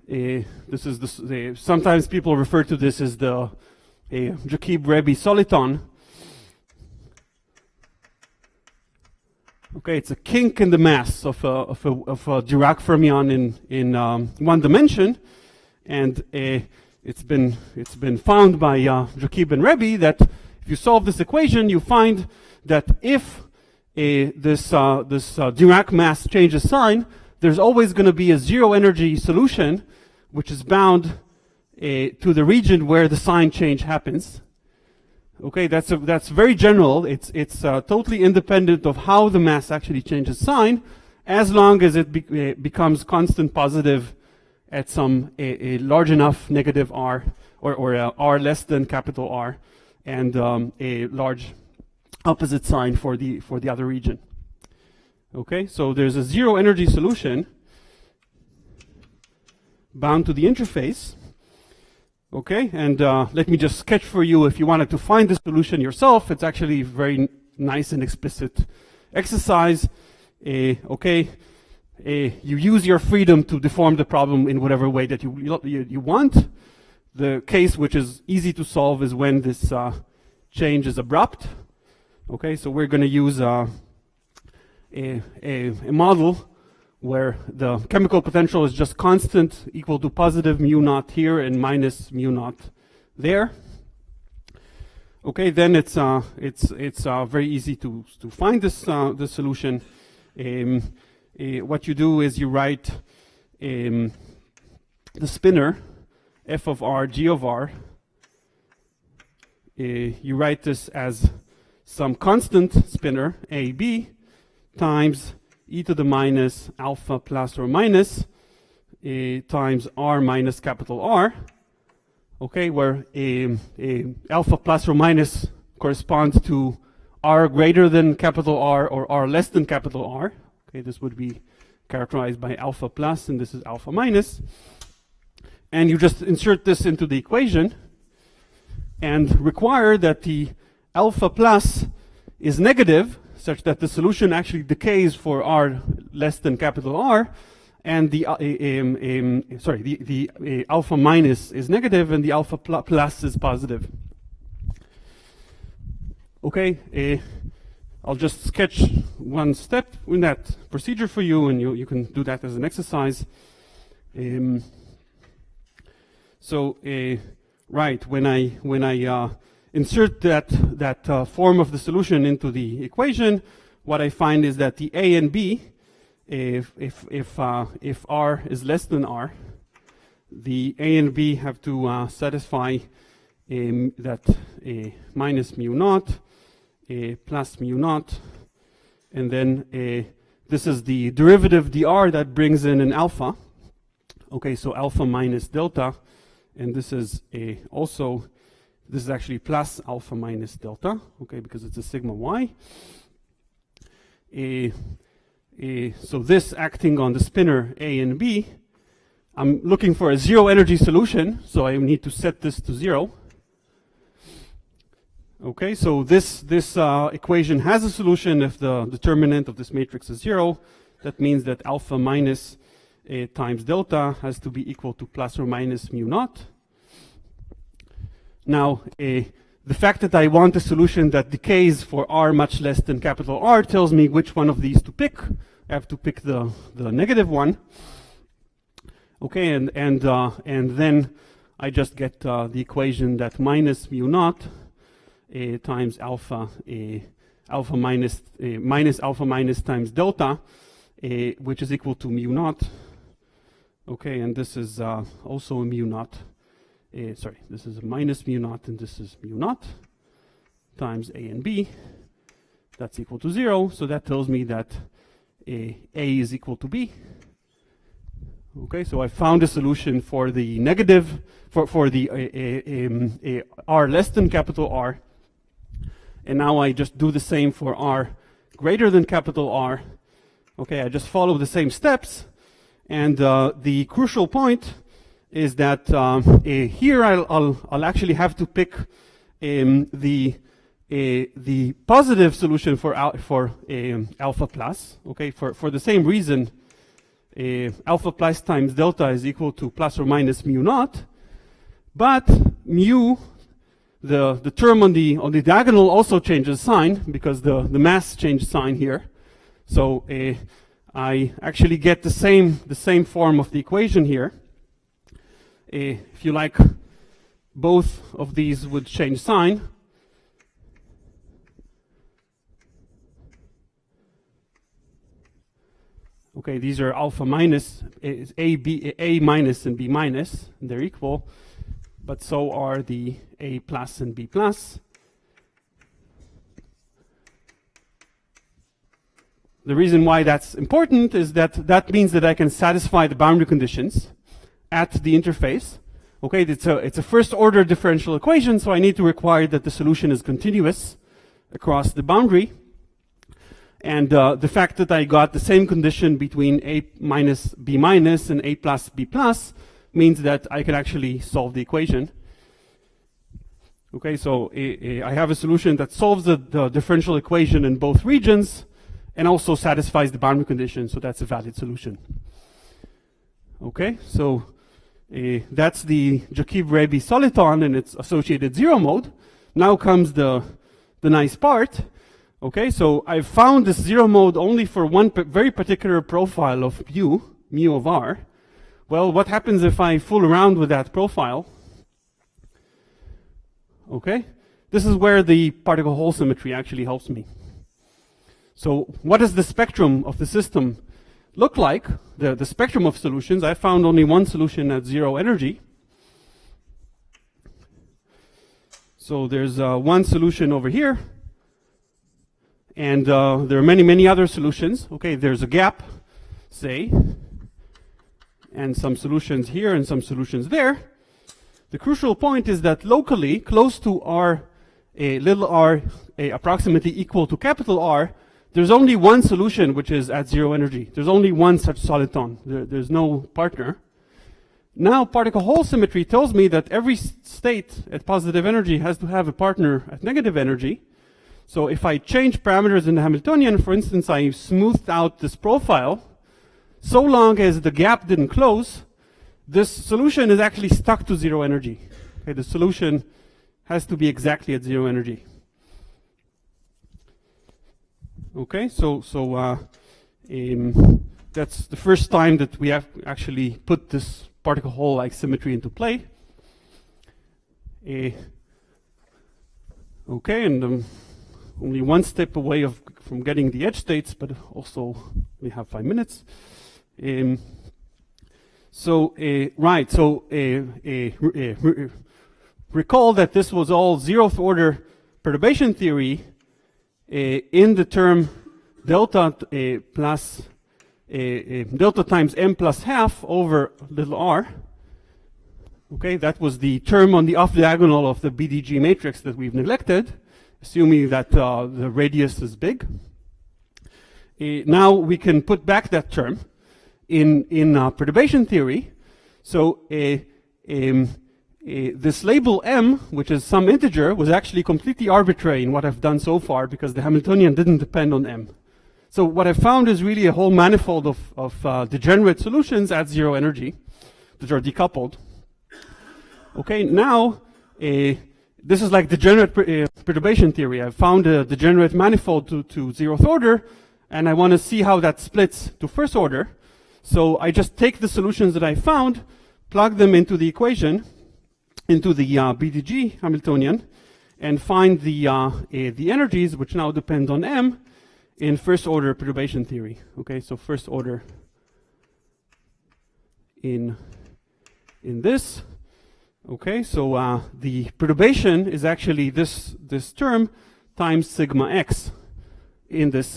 This is sometimes people refer to this as the Jakib-Rebbe soliton. Okay, it's a kink in the mass of a Dirac fermion in one dimension, and it's been found by Jakib and Rebbe that if you solve this equation, you find that if this Dirac mass changes sign, there's always going to be a zero energy solution which is bound to the region where the sign change happens. Okay, that's very general. It's totally independent of how the mass actually changes sign, as long as it becomes constant positive at some a large enough negative r, or r less than capital R, and a large opposite sign for the other region. Okay, so there's a zero energy solution bound to the interface. Okay, and let me just sketch for you. If you wanted to find the solution yourself, it's actually very nice and explicit exercise. Okay, you use your freedom to deform the problem in whatever way that you want. The case which is easy to solve is when this change is abrupt. Okay, so we're going to use a model where the chemical potential is just constant, equal to positive mu naught here and minus mu naught there. Okay, then it's very easy to find this the solution. What you do is you write the spinner f of r, g of r. You write this as some constant spinner a b times e to the minus alpha plus or minus times r minus capital R. Okay, where alpha plus or minus corresponds to r greater than capital R or r less than capital R. Okay, this would be characterized by alpha plus, and this is alpha minus. And you just insert this into the equation and require that the alpha plus is negative, such that the solution actually decays for r less than capital R, and the alpha minus is negative and the alpha plus is positive. Okay, I'll just sketch one step in that procedure for you, and you can do that as an exercise. Right, when I insert that form of the solution into the equation, what I find is that the A and B, if R is less than R, the A and B have to satisfy that minus mu naught, plus mu naught, and then this is the derivative dr that brings in an alpha. Okay, so alpha minus delta, and this is this is actually plus alpha minus delta, okay, because it's a sigma y. So this acting on the spinner A and B I'm looking for a zero energy solution, so I need to set this to 0. Okay, so this equation has a solution if the determinant of this matrix is 0. That means that alpha minus times delta has to be equal to plus or minus mu naught. Now, the fact that I want a solution that decays for r much less than capital R tells me which one of these to pick. I have to pick the negative one. Okay, and then I just get the equation that minus mu naught times alpha minus alpha minus times delta, which is equal to mu naught. Okay, and this is also a mu naught. Sorry, this is a minus mu naught, and this is mu naught times a and b. That's equal to 0. So that tells me that a is equal to b. Okay, so I found a solution for the negative, for the r less than capital R. And now I just do the same for r greater than capital R. Okay, I just follow the same steps. And the crucial point is that here I'll actually have to pick the positive solution for alpha plus. Okay, for the same reason, alpha plus times delta is equal to plus or minus mu naught, but mu, the term on the diagonal also changes sign because the mass changed sign here. So I actually get the same form of the equation here. If you like, both of these would change sign. Okay, these are alpha minus, A minus and B minus, and they're equal, but so are the A plus and B plus. The reason why that's important is that that means that I can satisfy the boundary conditions at the interface. Okay, it's a first order differential equation, so I need to require that the solution is continuous across the boundary. And the fact that I got the same condition between A minus B minus and A plus B plus means that I can actually solve the equation. Okay, so I have a solution that solves the differential equation in both regions and also satisfies the boundary condition, so that's a valid solution. Okay, so that's the Jacob-Rebbe soliton and its associated zero mode. Now comes the nice part. Okay, so I've found this zero mode only for one very particular profile of mu of r. Well, what happens if I fool around with that profile? Okay, this is where the particle hole symmetry actually helps me. So what does the spectrum of the system look like? The spectrum of solutions. I found only one solution at zero energy. So there's one solution over here. And there are many other solutions. Okay, there's a gap, say, and some solutions here and some solutions there. The crucial point is that locally, close to r, little r, approximately equal to capital R, there's only one solution which is at zero energy. There's only one such soliton. There's no partner. Now, particle hole symmetry tells me that every state at positive energy has to have a partner at negative energy. So if I change parameters in the Hamiltonian, for instance, I smoothed out this profile, so long as the gap didn't close, this solution is actually stuck to zero energy. Okay, the solution has to be exactly at zero energy. Okay, so that's the first time that we have actually put this particle hole-like symmetry into play. Okay, and only one step away from getting the edge states, but also we have 5 minutes. Recall that this was all zeroth order perturbation theory in the term delta plus delta times m plus half over little r. Okay, that was the term on the off diagonal of the BDG matrix that we've neglected, assuming that the radius is big. Now we can put back that term in perturbation theory. So this label m, which is some integer, was actually completely arbitrary in what I've done so far because the Hamiltonian didn't depend on m. So what I found is really a whole manifold of degenerate solutions at zero energy, which are decoupled. Okay, now this is like degenerate perturbation theory. I've found a degenerate manifold to zeroth order, and I want to see how that splits to first order. So I just take the solutions that I found, plug them into the equation, into the BDG Hamiltonian, and find the energies, which now depend on m, in first order perturbation theory. Okay, so first order in this. Okay, so the perturbation is actually this term times sigma x in this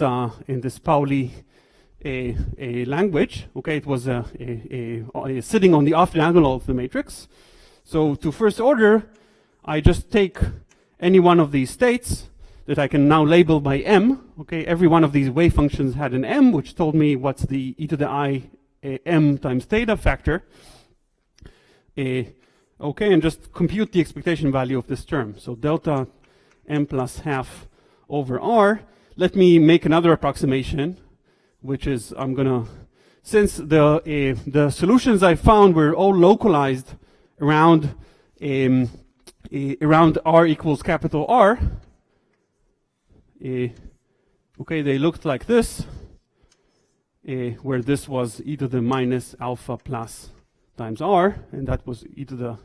Pauli language. Okay, it was sitting on the off diagonal of the matrix. So to first order, I just take any one of these states that I can now label by m. Okay, every one of these wave functions had an m, which told me what's the e to the I m times theta factor. Okay, and just compute the expectation value of this term. So delta m plus half over r. Let me make another approximation, which is I'm gonna, since the solutions I found were all localized around r equals capital R. Okay, they looked like this, where this was e to the minus alpha plus times r, and that was e to the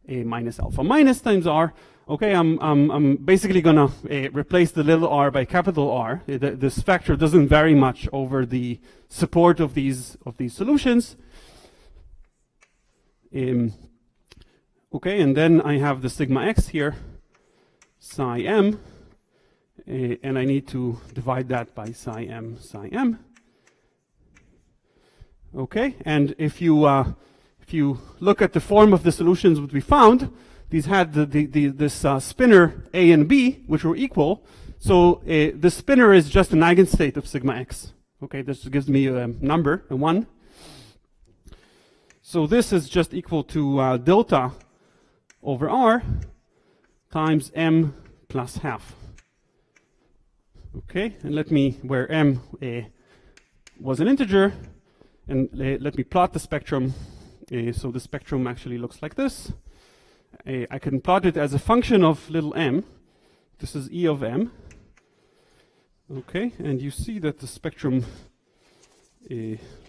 minus alpha minus times r. Okay, I'm basically gonna replace the little r by capital R. This factor doesn't vary much over the support of these solutions. Okay, and then I have the sigma x here, psi m, and I need to divide that by psi m, psi m. Okay, and if you look at the form of the solutions that we found, these had this spinor A and B, which were equal. So the spinor is just an eigenstate of sigma x. Okay, this gives me a number, a 1. So this is just equal to delta over r times m plus half. Okay, and let me, where m was an integer, and let me plot the spectrum. So the spectrum actually looks like this. I can plot it as a function of little m. This is E of m. Okay, and you see that the spectrum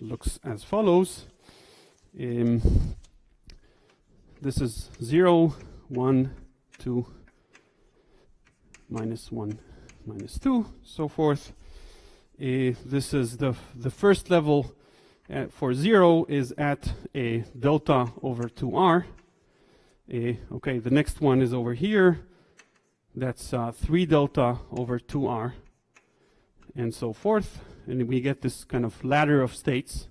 looks as follows. This is 0, 1, 2, minus 1, minus 2, so forth. This is the first level for 0 is at a delta over 2r. Okay, the next one is over here. That's 3 delta over 2r, and so forth. And we get this kind of ladder of states.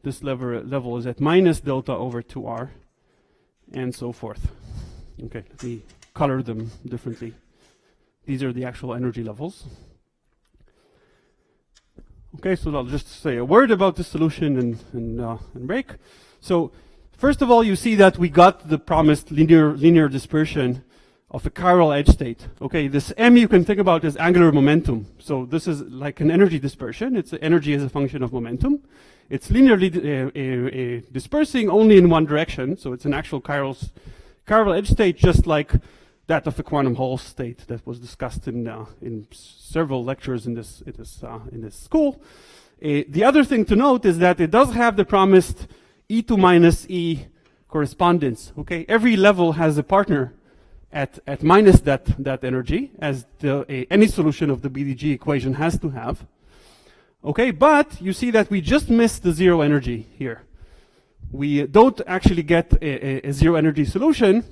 This level is at minus delta over 2r, and so forth. Okay, let me color them differently. These are the actual energy levels. Okay, so I'll just say a word about the solution and break. So first of all, you see that we got the promised linear dispersion of a chiral edge state. Okay, this m you can think about as angular momentum. So this is like an energy dispersion. It's energy as a function of momentum. It's linearly dispersing only in one direction. So it's an actual chiral edge state, just like that of a quantum Hall state that was discussed in several lectures in this school. The other thing to note is that it does have the promised E2 minus E correspondence. Okay, every level has a partner at minus that energy, as any solution of the BDG equation has to have. Okay, but you see that we just missed the zero energy here. We don't actually get a zero energy solution,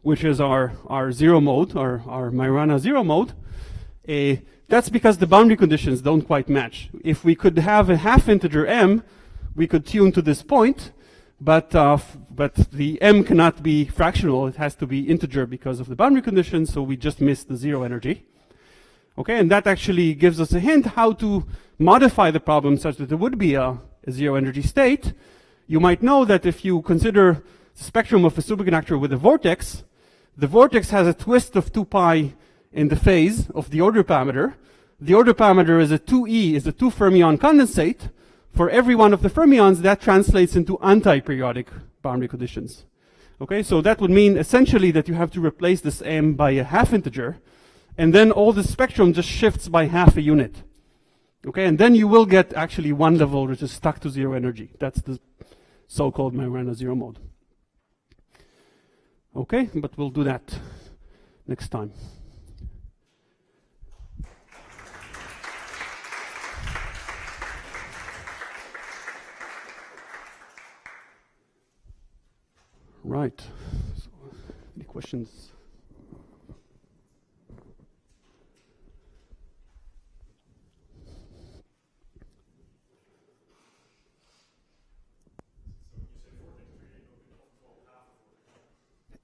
which is our zero mode, our Majorana zero mode. That's because the boundary conditions don't quite match. If we could have a half integer m, we could tune to this point, but the m cannot be fractional. It has to be integer because of the boundary conditions, so we just missed the zero energy. Okay, and that actually gives us a hint how to modify the problem such that there would be a zero energy state. you might know that if you consider the spectrum of a superconductor with a vortex, the vortex has a twist of 2 pi in the phase of the order parameter. The order parameter is a 2e, is a 2 fermion condensate. For every one of the fermions, that translates into anti-periodic boundary conditions. Okay, so that would mean essentially that you have to replace this m by a half integer, and then all the spectrum just shifts by half a unit. Okay, and then you will get actually one level which is stuck to 0 energy. That's the so-called Majorana zero mode. Okay, but we'll do that next time. Right. So, any questions?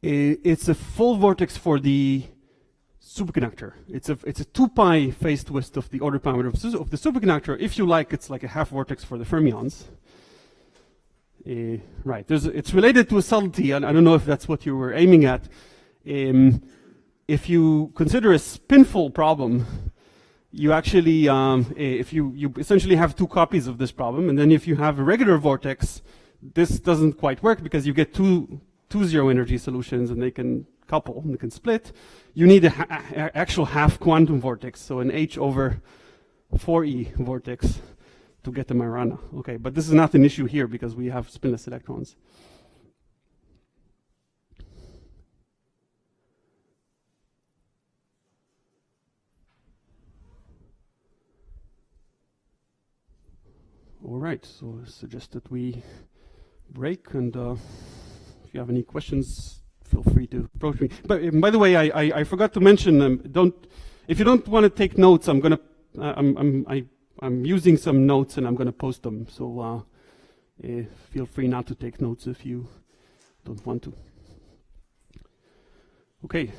It's a full vortex for the superconductor. It's a 2 pi phase twist of the order parameter of the superconductor. If you like, it's like a half vortex for the fermions. Right. It's related to a subtlety, and I don't know if that's what you were aiming at. If you consider a spinful problem, you actually, if you essentially have 2 copies of this problem, and then if you have a regular vortex, this doesn't quite work because you get two zero energy solutions, and they can couple, and they can split. You need an actual half quantum vortex, so an h over 4e vortex to get the Majorana. Okay, but this is not an issue here because we have spinless electrons. All right, so I suggest that we break, and if you have any questions, feel free to approach me. But by the way, I forgot to mention, if you don't want to take notes, I'm using some notes and I'm going to post them. So feel free not to take notes if you don't want to. Okay.